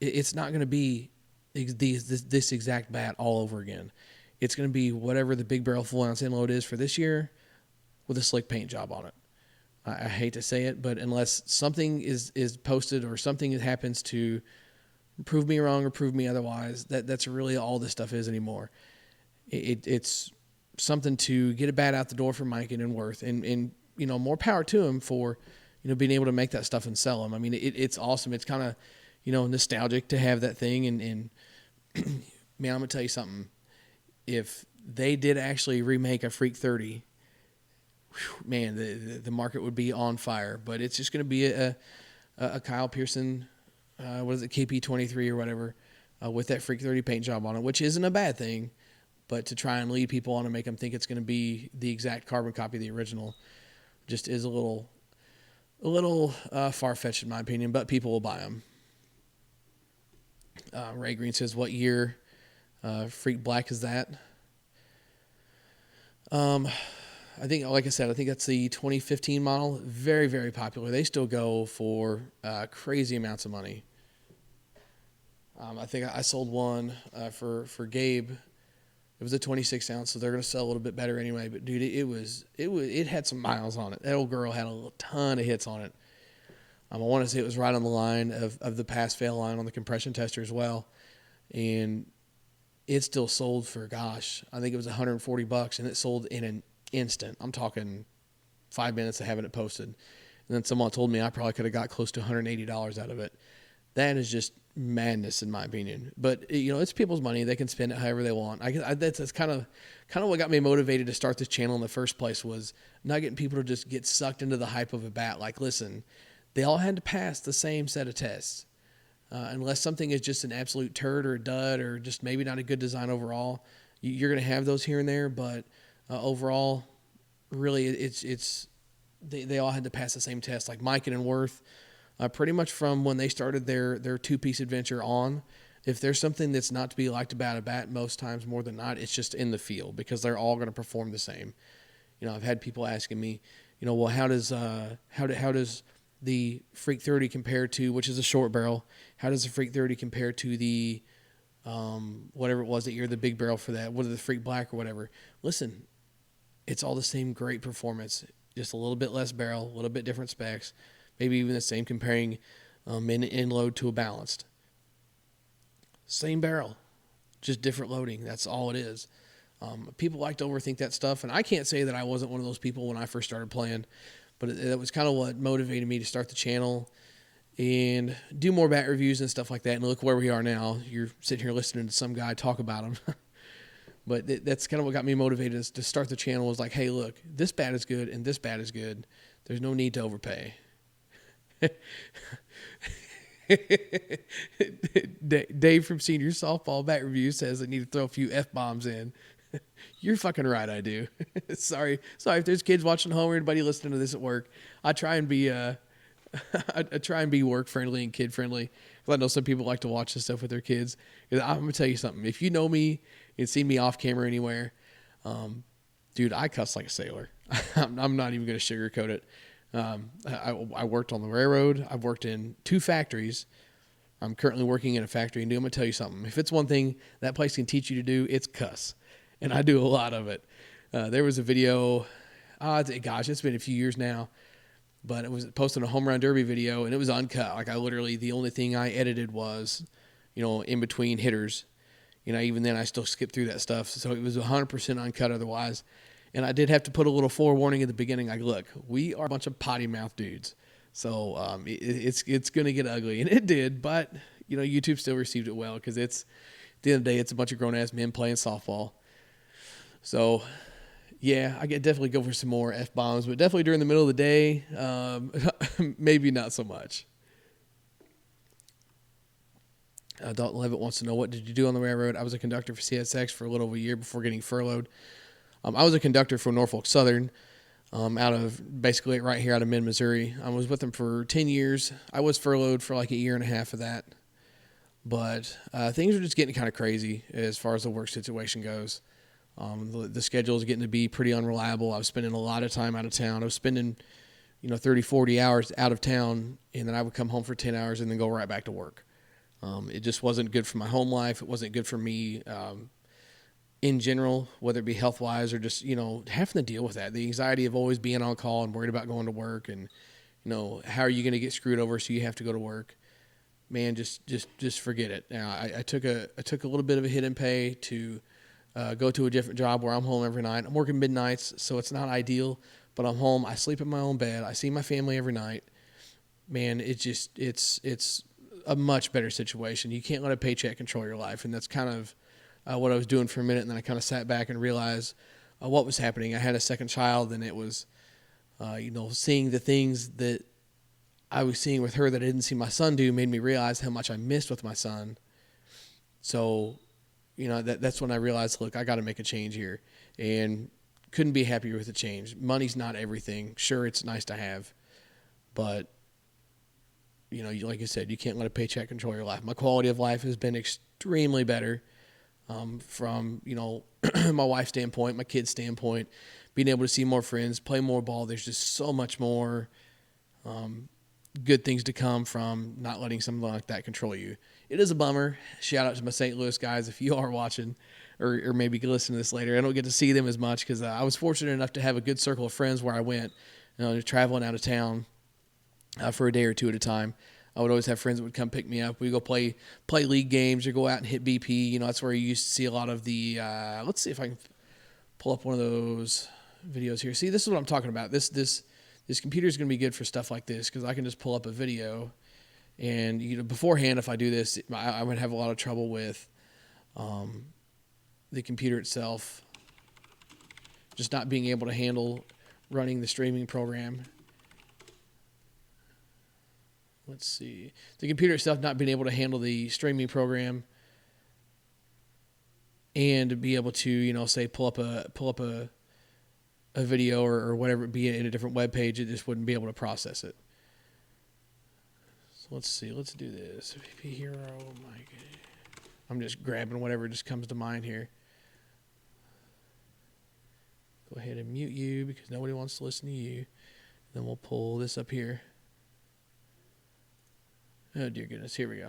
It's not going to be this exact bat all over again. It's going to be whatever the big barrel, full ounce end load is for this year, with a slick paint job on it. I hate to say it, but unless something is posted or something happens to prove me wrong or prove me otherwise, that's really all this stuff is anymore. It's something to get a bat out the door for Miken and Worth, and more power to him for being able to make that stuff and sell them. I mean, it's awesome. It's kind of nostalgic to have that thing, and man, I'm gonna tell you something. If they did actually remake a Freak 30, man, the market would be on fire. But it's just going to be a Kyle Pearson, what is it, KP23 or whatever, with that Freak 30 paint job on it, which isn't a bad thing. But to try and lead people on and make them think it's going to be the exact carbon copy of the original just is a little far-fetched in my opinion, but people will buy them. Ray Green says, what year Freak Black is that? I think, like I said, I think that's the 2015 model. Very, very popular. They still go for crazy amounts of money. I think I sold one for Gabe. It was a 26 ounce, so they're going to sell a little bit better anyway. But dude, it had some miles on it. That old girl had a ton of hits on it. I want to say it was right on the line of the pass fail line on the compression tester as well, and it still sold for, gosh, I think it was $140, and it sold in an instant. I'm talking 5 minutes of having it posted. And then someone told me I probably could have got close to $180 out of it. That is just madness in my opinion. But it's people's money; they can spend it however they want. That's kind of what got me motivated to start this channel in the first place, was not getting people to just get sucked into the hype of a bat. Like, listen, they all had to pass the same set of tests. Unless something is just an absolute turd or a dud or just maybe not a good design overall, you're going to have those here and there. But overall, really, they all had to pass the same test. Like Mike and Worth, pretty much from when they started their two-piece adventure on, if there's something that's not to be liked about a bat, most times more than not, it's just in the field, because they're all going to perform the same. I've had people asking me, well, how does the Freak 30 compare to, which is a short barrel, how does the Freak 30 compare to the whatever it was that you're the big barrel for that, what is the Freak Black or whatever? Listen, it's all the same great performance, just a little bit less barrel, a little bit different specs, maybe even the same comparing in load to a balanced. Same barrel, just different loading. That's all it is. People like to overthink that stuff, and I can't say that I wasn't one of those people when I first started playing, but that was kind of what motivated me to start the channel and do more bat reviews and stuff like that. And look where we are now. You're sitting here listening to some guy talk about them. But that's kind of what got me motivated is to start the channel. Was like, hey, look, this bat is good and this bat is good. There's no need to overpay. Dave from Senior Softball Bat Review says I need to throw a few F-bombs in. You're fucking right, I do. Sorry if there's kids watching home or anybody listening to this at work. I try and be work friendly and kid friendly. I know some people like to watch this stuff with their kids. I'm gonna tell you something. If you know me and see me off camera anywhere, dude, I cuss like a sailor. I'm not even gonna sugarcoat it. I worked on the railroad. I've worked in 2 factories. I'm currently working in a factory, and I'm gonna tell you something. If it's one thing that place can teach you to do, it's cuss. And I do a lot of it. There was a video, gosh, it's been a few years now, but it was posted a Homerun Derby video, and it was uncut. Like, the only thing I edited was, in between hitters. Even then I still skipped through that stuff. So it was 100% uncut otherwise. And I did have to put a little forewarning at the beginning. Like, look, we are a bunch of potty mouth dudes. So it's going to get ugly. And it did, but, YouTube still received it well, because at the end of the day, it's a bunch of grown-ass men playing softball. So, yeah, I could definitely go for some more F-bombs, but definitely during the middle of the day, maybe not so much. Dalton Levitt wants to know, what did you do on the railroad? I was a conductor for CSX for a little over a year before getting furloughed. I was a conductor for Norfolk Southern, basically right here out of mid-Missouri. I was with them for 10 years. I was furloughed for like a year and a half of that. But things are just getting kind of crazy as far as the work situation goes. The schedule is getting to be pretty unreliable. I was spending a lot of time out of town. I was spending, 30, 40 hours out of town, and then I would come home for 10 hours and then go right back to work. It just wasn't good for my home life. It wasn't good for me in general, whether it be health-wise or just, having to deal with that. The anxiety of always being on call and worried about going to work, and, how are you going to get screwed over so you have to go to work? Man, just forget it. Now, I took a little bit of a hit in pay to go to a different job where I'm home every night. I'm working midnights, so it's not ideal, but I'm home. I sleep in my own bed. I see my family every night. Man, it's a much better situation. You can't let a paycheck control your life, and that's kind of what I was doing for a minute, and then I kind of sat back and realized what was happening. I had a second child, and it was, seeing the things that I was seeing with her that I didn't see my son do made me realize how much I missed with my son. So, that's when I realized, look, I got to make a change here, and couldn't be happier with the change. Money's not everything. Sure, it's nice to have, but like I said, you can't let a paycheck control your life. My quality of life has been extremely better from, my wife's standpoint, my kid's standpoint, being able to see more friends, play more ball. There's just so much more good things to come from not letting something like that control you. It is a bummer. Shout out to my St. Louis guys if you are watching or maybe listen to this later. I don't get to see them as much because I was fortunate enough to have a good circle of friends where I went, traveling out of town for a day or two at a time. I would always have friends that would come pick me up. We go play league games or go out and hit BP. That's where you used to see a lot of the. Let's see if I can pull up one of those videos here. See, this is what I'm talking about. This computer is going to be good for stuff like this because I can just pull up a video, and beforehand, if I do this, I would have a lot of trouble with the computer itself just not being able to handle running the streaming program. Let's see. The computer itself not being able to handle the streaming program and to be able to, say pull up a video or whatever it be in a different web page, it just wouldn't be able to process it. So let's see. Let's do this. VP Hero. My God. I'm just grabbing whatever just comes to mind here. Go ahead and mute you because nobody wants to listen to you. Then we'll pull this up here. Oh, dear goodness. Here we go.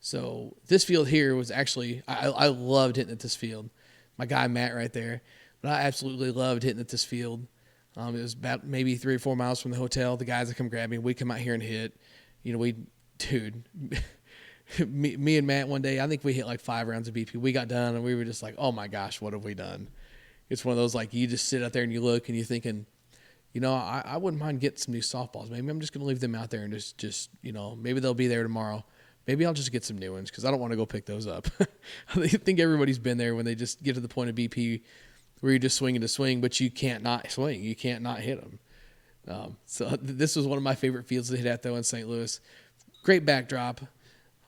So this field here was actually, I loved hitting at this field. My guy, Matt, right there. But I absolutely loved hitting at this field. It was about maybe 3 or 4 miles from the hotel. The guys that come grab me, we'd come out here and hit. Me and Matt one day, I think we hit like 5 rounds of BP. We got done and we were just like, oh my gosh, what have we done? It's one of those, like, you just sit out there and you look and you're thinking, I wouldn't mind getting some new softballs. Maybe I'm just going to leave them out there and just maybe they'll be there tomorrow. Maybe I'll just get some new ones because I don't want to go pick those up. I think everybody's been there when they just get to the point of BP where you're just swinging to swing, but you can't not swing. You can't not hit them. So this was one of my favorite fields to hit at, though, in St. Louis. Great backdrop.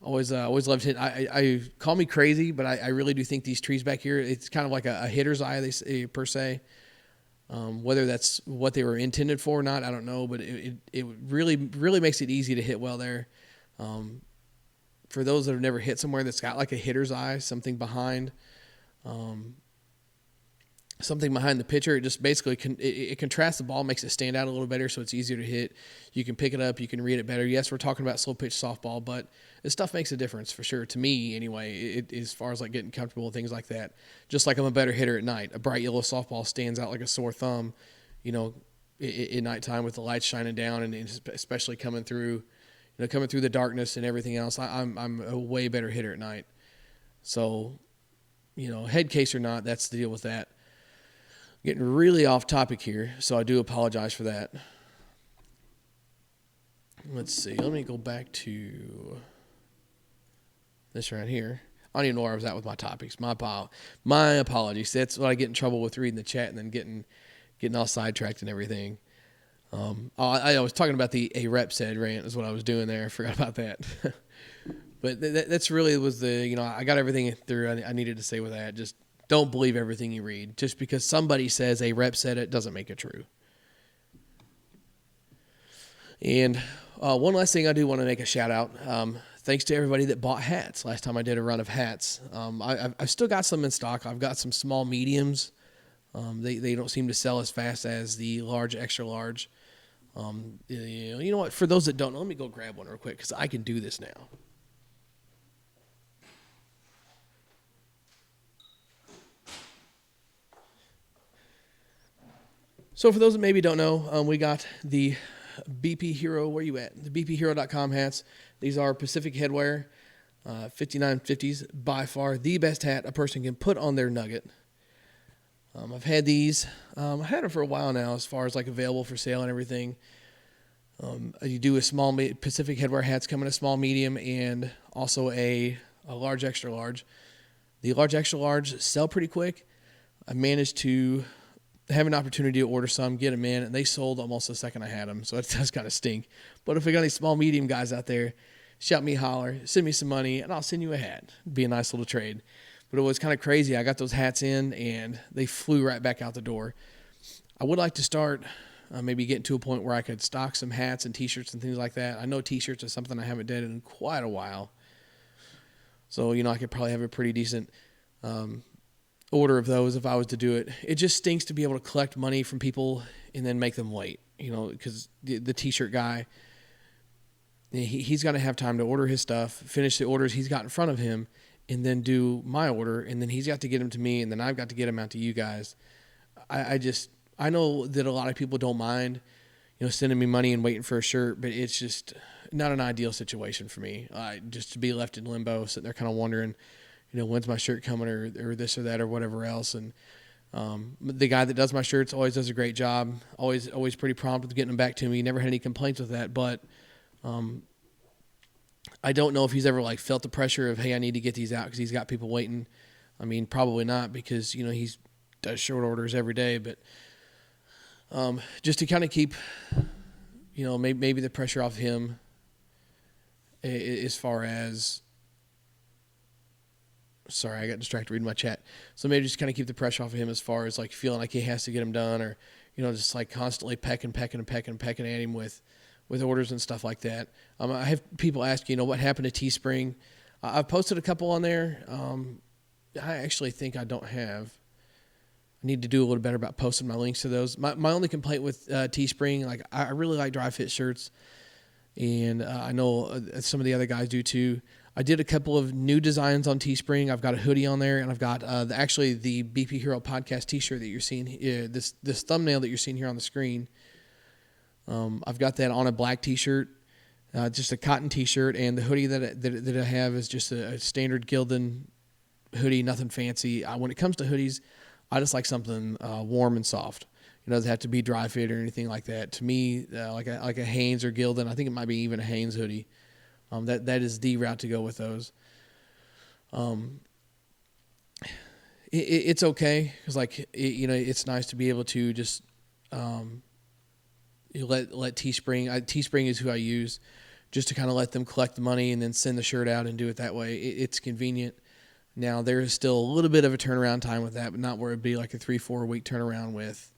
Always loved hitting. I call me crazy, but I really do think these trees back here, it's kind of like a hitter's eye, they say, per se. Whether that's what they were intended for or not, I don't know, but it really makes it easy to hit well there. For those that have never hit somewhere that's got like a hitter's eye, something behind the pitcher, it just basically it contrasts the ball, makes it stand out a little better, so it's easier to hit. You can pick it up, you can read it better. Yes, we're talking about slow pitch softball, but this stuff makes a difference for sure. To me, anyway, as far as like getting comfortable with things like that. Just like I'm a better hitter at night. A bright yellow softball stands out like a sore thumb, at nighttime with the lights shining down, and especially coming through the darkness and everything else. I'm a way better hitter at night. So, head case or not, that's the deal with that. Getting really off topic here, so I do apologize for that. Let's see. Let me go back to this right here. I don't even know where I was at with my topics. My apologies. That's what I get in trouble with, reading the chat and then getting all sidetracked and everything. I was talking about the A rep said rant is what I was doing there. I forgot about that. But that's really was I got everything through I needed to say with that. Just don't believe everything you read. Just because somebody says a rep said it doesn't make it true. And one last thing I do want to make a shout out. Thanks to everybody that bought hats. Last time I did a run of hats. I've still got some in stock. I've got some small mediums. They don't seem to sell as fast as the large, extra large. You know what? For those that don't know, let me go grab one real quick because I can do this now. So for those that maybe don't know, we got the BP Hero. Where you at? The BPHero.com hats. These are Pacific Headwear, 5950s. By far the best hat a person can put on their nugget. I've had these. I've had them for a while now as far as like available for sale and everything. You do a small Pacific Headwear hats come in a small, medium, and also a large, extra large. The large, extra large sell pretty quick. I managed to have an opportunity to order some, get them in, and they sold almost the second I had them, so that does kind of stink. But if we got any small, medium guys out there, shout me, holler, send me some money, and I'll send you a hat. It'd be a nice little trade. But it was kind of crazy. I got those hats in, and they flew right back out the door. I would like to start maybe getting to a point where I could stock some hats and T-shirts and things like that. I know T-shirts is something I haven't done in quite a while. So, I could probably have a pretty decent order of those if I was to do it. It just stinks to be able to collect money from people and then make them wait, because the T-shirt guy, he's got to have time to order his stuff, finish the orders he's got in front of him, and then do my order, and then he's got to get them to me, and then I've got to get them out to you guys. I know that a lot of people don't mind, sending me money and waiting for a shirt, but it's just not an ideal situation for me. Just to be left in limbo, sitting there kind of wondering, when's my shirt coming, or this or that or whatever else. And the guy that does my shirts always does a great job. Always pretty prompt with getting them back to me. Never had any complaints with that, but I don't know if he's ever felt the pressure of, hey, I need to get these out because he's got people waiting. I mean, probably not, because he's does short orders every day, but just to kind of keep maybe the pressure off him as far as, sorry, I got distracted reading my chat. So maybe just kind of keep the pressure off of him as far as feeling like he has to get them done, or just constantly pecking at him with orders and stuff like that. I have people ask, what happened to Teespring? I've posted a couple on there. I actually think I don't have. I need to do a little better about posting my links to those. My only complaint with Teespring, I really like dry fit shirts, and I know some of the other guys do too. I did a couple of new designs on Teespring. I've got a hoodie on there, and I've got actually the BP Hero Podcast T-shirt that you're seeing, this thumbnail that you're seeing here on the screen. I've got that on a black T-shirt, just a cotton T-shirt, and the hoodie that I have is just a standard Gildan hoodie, nothing fancy. When it comes to hoodies, I just like something warm and soft. It doesn't have to be dry fit or anything like that. To me, like a Hanes or Gildan, I think it might be even a Hanes hoodie. That is the route to go with those. It's okay because it's nice to be able to just let Teespring. Teespring is who I use, just to kind of let them collect the money and then send the shirt out and do it that way. It's convenient. Now, there is still a little bit of a turnaround time with that, but not where it'd be like a 3-4 week turnaround with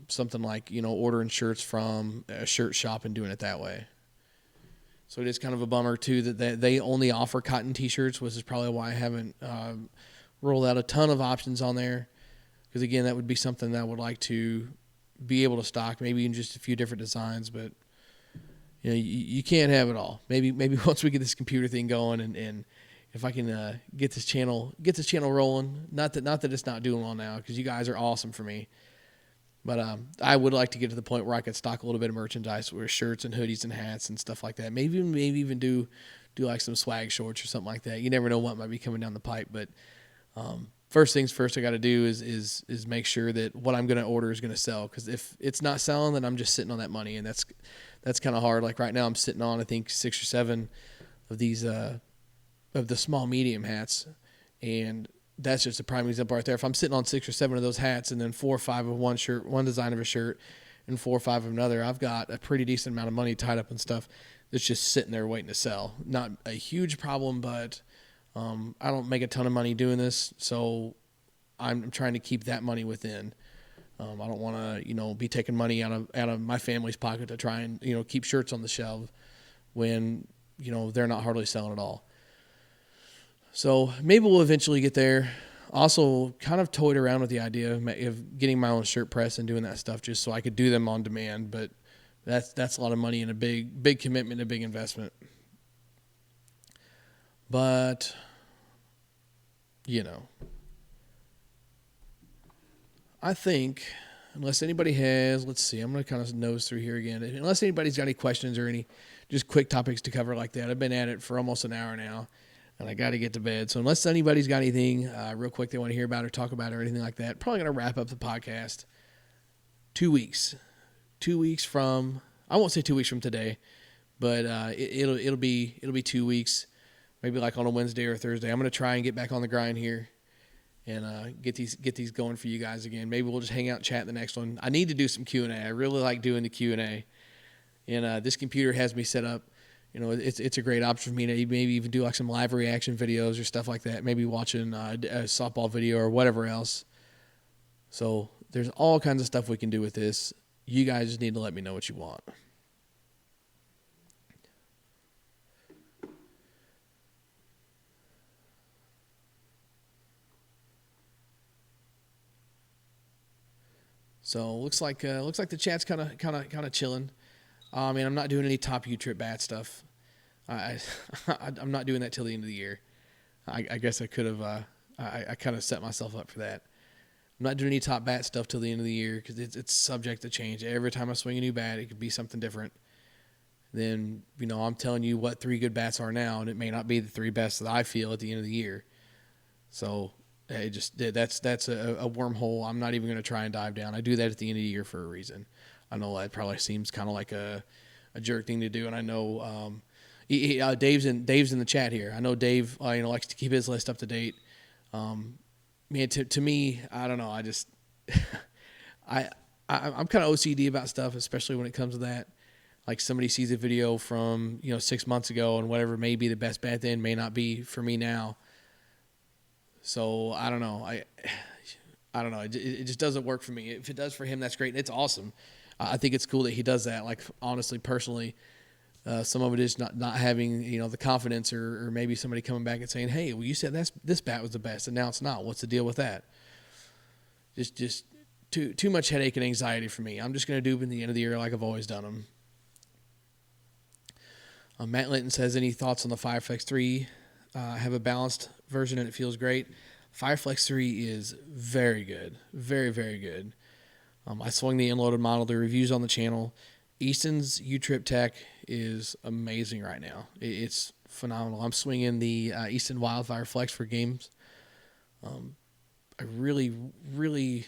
something like, ordering shirts from a shirt shop and doing it that way. So it is kind of a bummer, too, that they only offer cotton T-shirts, which is probably why I haven't rolled out a ton of options on there. Because, again, that would be something that I would like to be able to stock, maybe in just a few different designs, but you can't have it all. Maybe once we get this computer thing going and if I can get this channel rolling, not that it's not doing well now, because you guys are awesome for me, but I would like to get to the point where I could stock a little bit of merchandise, with shirts and hoodies and hats and stuff like that. Maybe even do some swag shorts or something like that. You never know what might be coming down the pipe, but first things first, I got to do is make sure that what I'm going to order is going to sell, because if it's not selling, then I'm just sitting on that money, and that's kind of hard. Like right now, I'm sitting on I think 6 or 7 of these of the small medium hats, and that's just a prime example right there. If I'm sitting on 6 or 7 of those hats, and then 4 or 5 of one shirt, one design of a shirt, and 4 or 5 of another, I've got a pretty decent amount of money tied up and stuff that's just sitting there waiting to sell. Not a huge problem, but I don't make a ton of money doing this, so I'm trying to keep that money within. I don't want to be taking money out of my family's pocket to try and keep shirts on the shelf when they're not hardly selling at all. So maybe we'll eventually get there. Also, kind of toyed around with the idea of getting my own shirt press and doing that stuff just so I could do them on demand. But that's a lot of money and a big commitment, and a big investment. But I think unless anybody has, let's see, I'm going to kind of nose through here again. Unless anybody's got any questions or any just quick topics to cover like that, I've been at it for almost an hour now. And I got to get to bed. So unless anybody's got anything real quick they want to hear about or talk about or anything like that, probably going to wrap up the podcast 2 weeks. 2 weeks from, I won't say 2 weeks from today, but it'll be 2 weeks, maybe like on a Wednesday or Thursday. I'm going to try and get back on the grind here and get these going for you guys again. Maybe we'll just hang out and chat in the next one. I need to do some Q&A. I really like doing the Q&A. And this computer has me set up. It's a great option for me to maybe even do like some live reaction videos or stuff like that. Maybe watching a softball video or whatever else. So there's all kinds of stuff we can do with this. You guys just need to let me know what you want. So looks like the chat's kind of chilling. I mean, I'm not doing any top U-Trip bat stuff. I'm not doing that till the end of the year. I guess I could have. I kind of set myself up for that. I'm not doing any top bat stuff till the end of the year because it's subject to change. Every time I swing a new bat, it could be something different. Then, I'm telling you what 3 good bats are now, and it may not be the 3 best that I feel at the end of the year. So that's a wormhole I'm not even going to try and dive down. I do that at the end of the year for a reason. I know that probably seems kind of like a jerk thing to do, and I know Dave's in the chat here. I know Dave likes to keep his list up to date. Man, to me, I don't know. I just I'm kind of OCD about stuff, especially when it comes to that. Like somebody sees a video from 6 months ago, and whatever may be the best bat then may not be for me now. So I don't know. I don't know. It just doesn't work for me. If it does for him, that's great. It's awesome. I think it's cool that he does that. Like honestly, personally, some of it is not having the confidence, or maybe somebody coming back and saying, "Hey, well, you said this bat was the best, and now it's not. What's the deal with that?" Just too much headache and anxiety for me. I'm just gonna do it in the end of the year like I've always done them. Matt Linton says, any thoughts on the Fireflex 3? I have a balanced version and it feels great. Fireflex 3 is very good. Very, very good. I swung the unloaded model. The reviews on the channel. Easton's U-Trip Tech is amazing right now. It's phenomenal. I'm swinging the Easton Wildfire Flex for games. I really, really...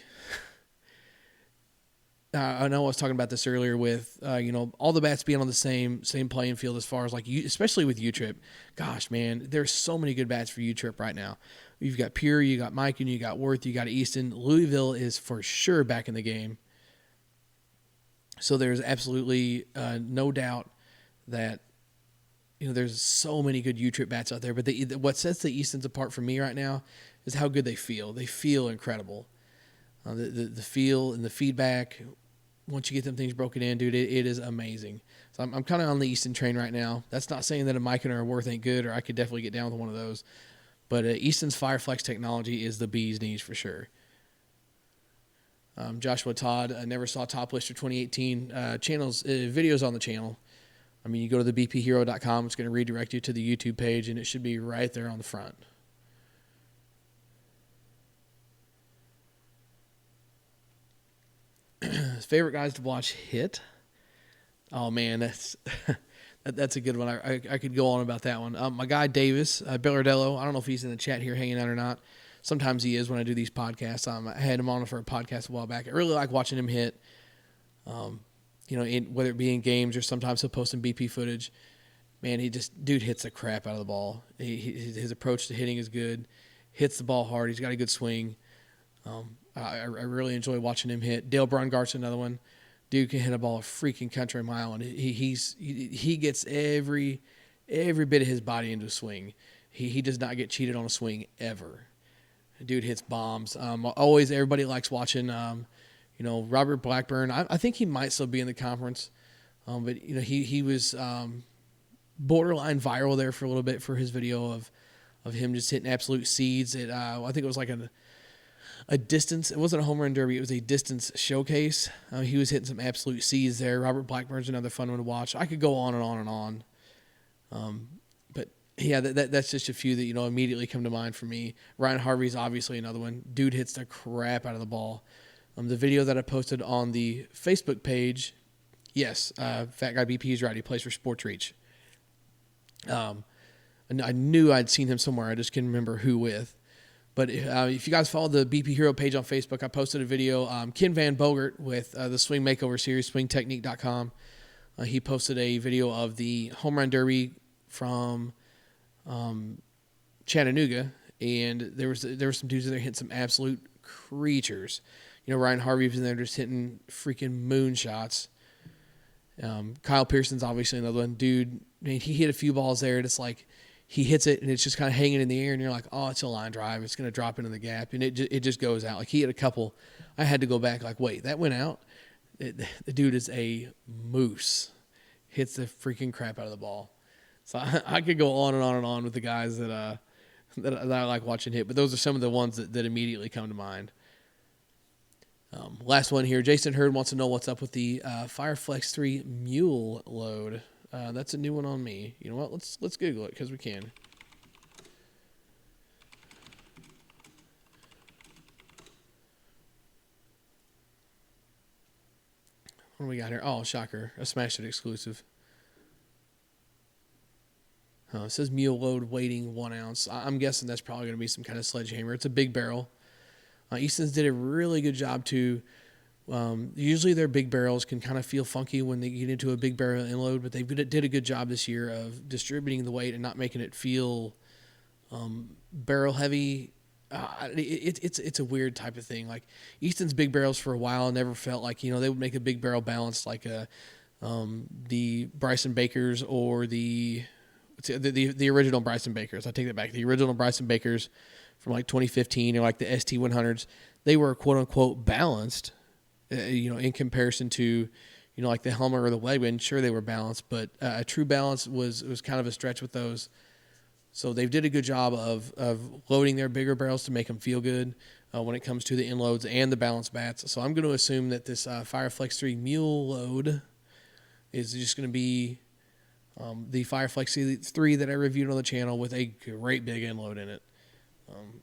I know I was talking about this earlier with, all the bats being on the same playing field as far as like especially with U-Trip. Gosh, man, there's so many good bats for U-Trip right now. You've got Pure, you got Mikan, you got Worth, you got Easton. Louisville is for sure back in the game. So there's absolutely no doubt that there's so many good U-Trip bats out there. But what sets the Eastons apart from me right now is how good they feel. They feel incredible. The feel and the feedback. Once you get them things broken in, dude, it is amazing. So I'm kind of on the Easton train right now. That's not saying that a Mikan or a Worth ain't good, or I could definitely get down with one of those. But Easton's Fireflex technology is the bee's knees for sure. Joshua Todd, I never saw Top Lister 2018 videos on the channel. I mean, you go to the bphero.com, it's going to redirect you to the YouTube page, and it should be right there on the front. Favorite guys to watch hit? Oh man, that's a good one. I could go on about that one. My guy Davis Bellardello. I don't know if he's in the chat here hanging out or not. Sometimes he is when I do these podcasts. I had him on for a podcast a while back. I really like watching him hit. Whether it be in games or sometimes he'll post some BP footage. Man, dude hits the crap out of the ball. His approach to hitting is good. Hits the ball hard. He's got a good swing. I really enjoy watching him hit. Dale Brungart's another one. Dude can hit a ball a freaking country mile, and he gets every bit of his body into a swing. He does not get cheated on a swing ever. Dude hits bombs. Always everybody likes watching. Robert Blackburn. I think he might still be in the conference, but he was borderline viral there for a little bit for his video of him just hitting absolute seeds. I think it was like a distance. It wasn't a home run derby. It was a distance showcase. He was hitting some absolute seeds there. Robert Blackburn's another fun one to watch. I could go on and on and on. But yeah, that's just a few that, immediately come to mind for me. Ryan Harvey's obviously another one. Dude hits the crap out of the ball. The video that I posted on the Facebook page, yes, Fat Guy BP is right. He plays for Sports Reach. And I knew I'd seen him somewhere. I just couldn't remember who with. But if you guys follow the BP Hero page on Facebook, I posted a video. Ken Van Bogert with the Swing Makeover Series, swingtechnique.com. He posted a video of the home run derby from Chattanooga, and there were some dudes in there hitting some absolute creatures. Ryan Harvey was in there just hitting freaking moonshots. Kyle Pearson's obviously another one. Dude, he hit a few balls there, and it's like he hits it, and it's just kind of hanging in the air, and you're like, oh, it's a line drive. It's going to drop into the gap, and it just goes out. Like, he hit a couple. I had to go back, like, wait, that went out? The dude is a moose. Hits the freaking crap out of the ball. So I could go on and on and on with the guys that I like watching hit, but those are some of the ones that immediately come to mind. Last one here. Jason Hurd wants to know what's up with the Fireflex 3 mule load. That's a new one on me. You know what? Let's Google it because we can. What do we got here? Oh, shocker. A Smash It exclusive. It says mule load weighting 1 ounce. I'm guessing that's probably going to be some kind of sledgehammer. It's a big barrel. Easton's did a really good job too. Usually their big barrels can kind of feel funky when they get into a big barrel inload, but they did a good job this year of distributing the weight and not making it feel barrel heavy. It's a weird type of thing. Like Easton's big barrels for a while never felt like, they would make a big barrel balanced like the Bryson Bakers or the original Bryson Bakers. I take that back. The original Bryson Bakers from like 2015 or like the ST100s, they were quote unquote balanced, in comparison to, like the Homer or the Wegman. Sure, they were balanced, but a true balance was kind of a stretch with those. So they did a good job of loading their bigger barrels to make them feel good when it comes to the inloads and the balance bats. So I'm going to assume that this Fireflex 3 mule load is just going to be the Fireflex 3 that I reviewed on the channel with a great big inload in it.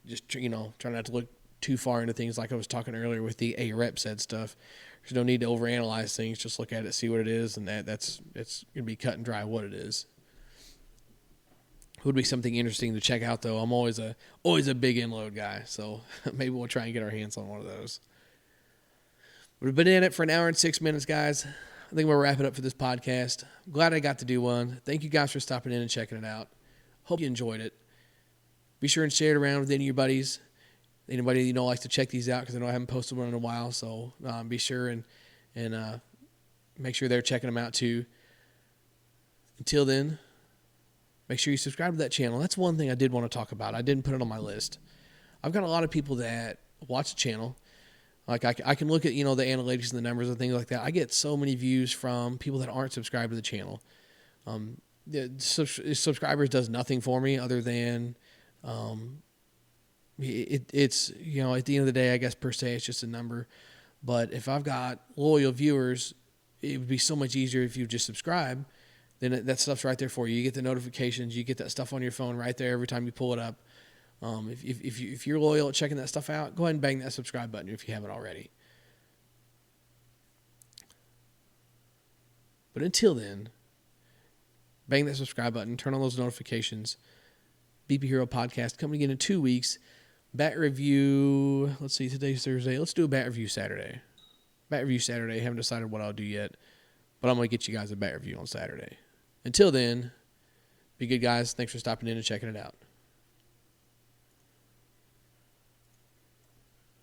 Just, try not to look too far into things like I was talking earlier with the A-Rep said stuff. There's no need to overanalyze things. Just look at it, see what it is, and it's going to be cut and dry what it is. Would be something interesting to check out, though. I'm always a big inload guy, so maybe we'll try and get our hands on one of those. We've been in it for an hour and 6 minutes, guys. I think we'll wrap it up for this podcast. I'm glad I got to do one. Thank you guys for stopping in and checking it out. Hope you enjoyed it. Be sure and share it around with any of your buddies. Anybody likes to check these out, because I know I haven't posted one in a while. So be sure and make sure they're checking them out too. Until then, make sure you subscribe to that channel. That's one thing I did want to talk about. I didn't put it on my list. I've got a lot of people that watch the channel. Like I can look at, the analytics and the numbers and things like that. I get so many views from people that aren't subscribed to the channel. Subscribers does nothing for me other than it's at the end of the day, I guess per se, it's just a number. But if I've got loyal viewers, it would be so much easier if you just subscribe. Then that stuff's right there for you. You get the notifications. You get that stuff on your phone right there every time you pull it up. If you're loyal at checking that stuff out, go ahead and bang that subscribe button if you haven't already. But until then, bang that subscribe button. Turn on those notifications. BP Hero Podcast coming again in 2 weeks. Bat review. Let's see, today's Thursday. Let's do a bat review Saturday. Bat review Saturday. Haven't decided what I'll do yet, but I'm going to get you guys a bat review on Saturday. Until then, be good, guys. Thanks for stopping in and checking it out.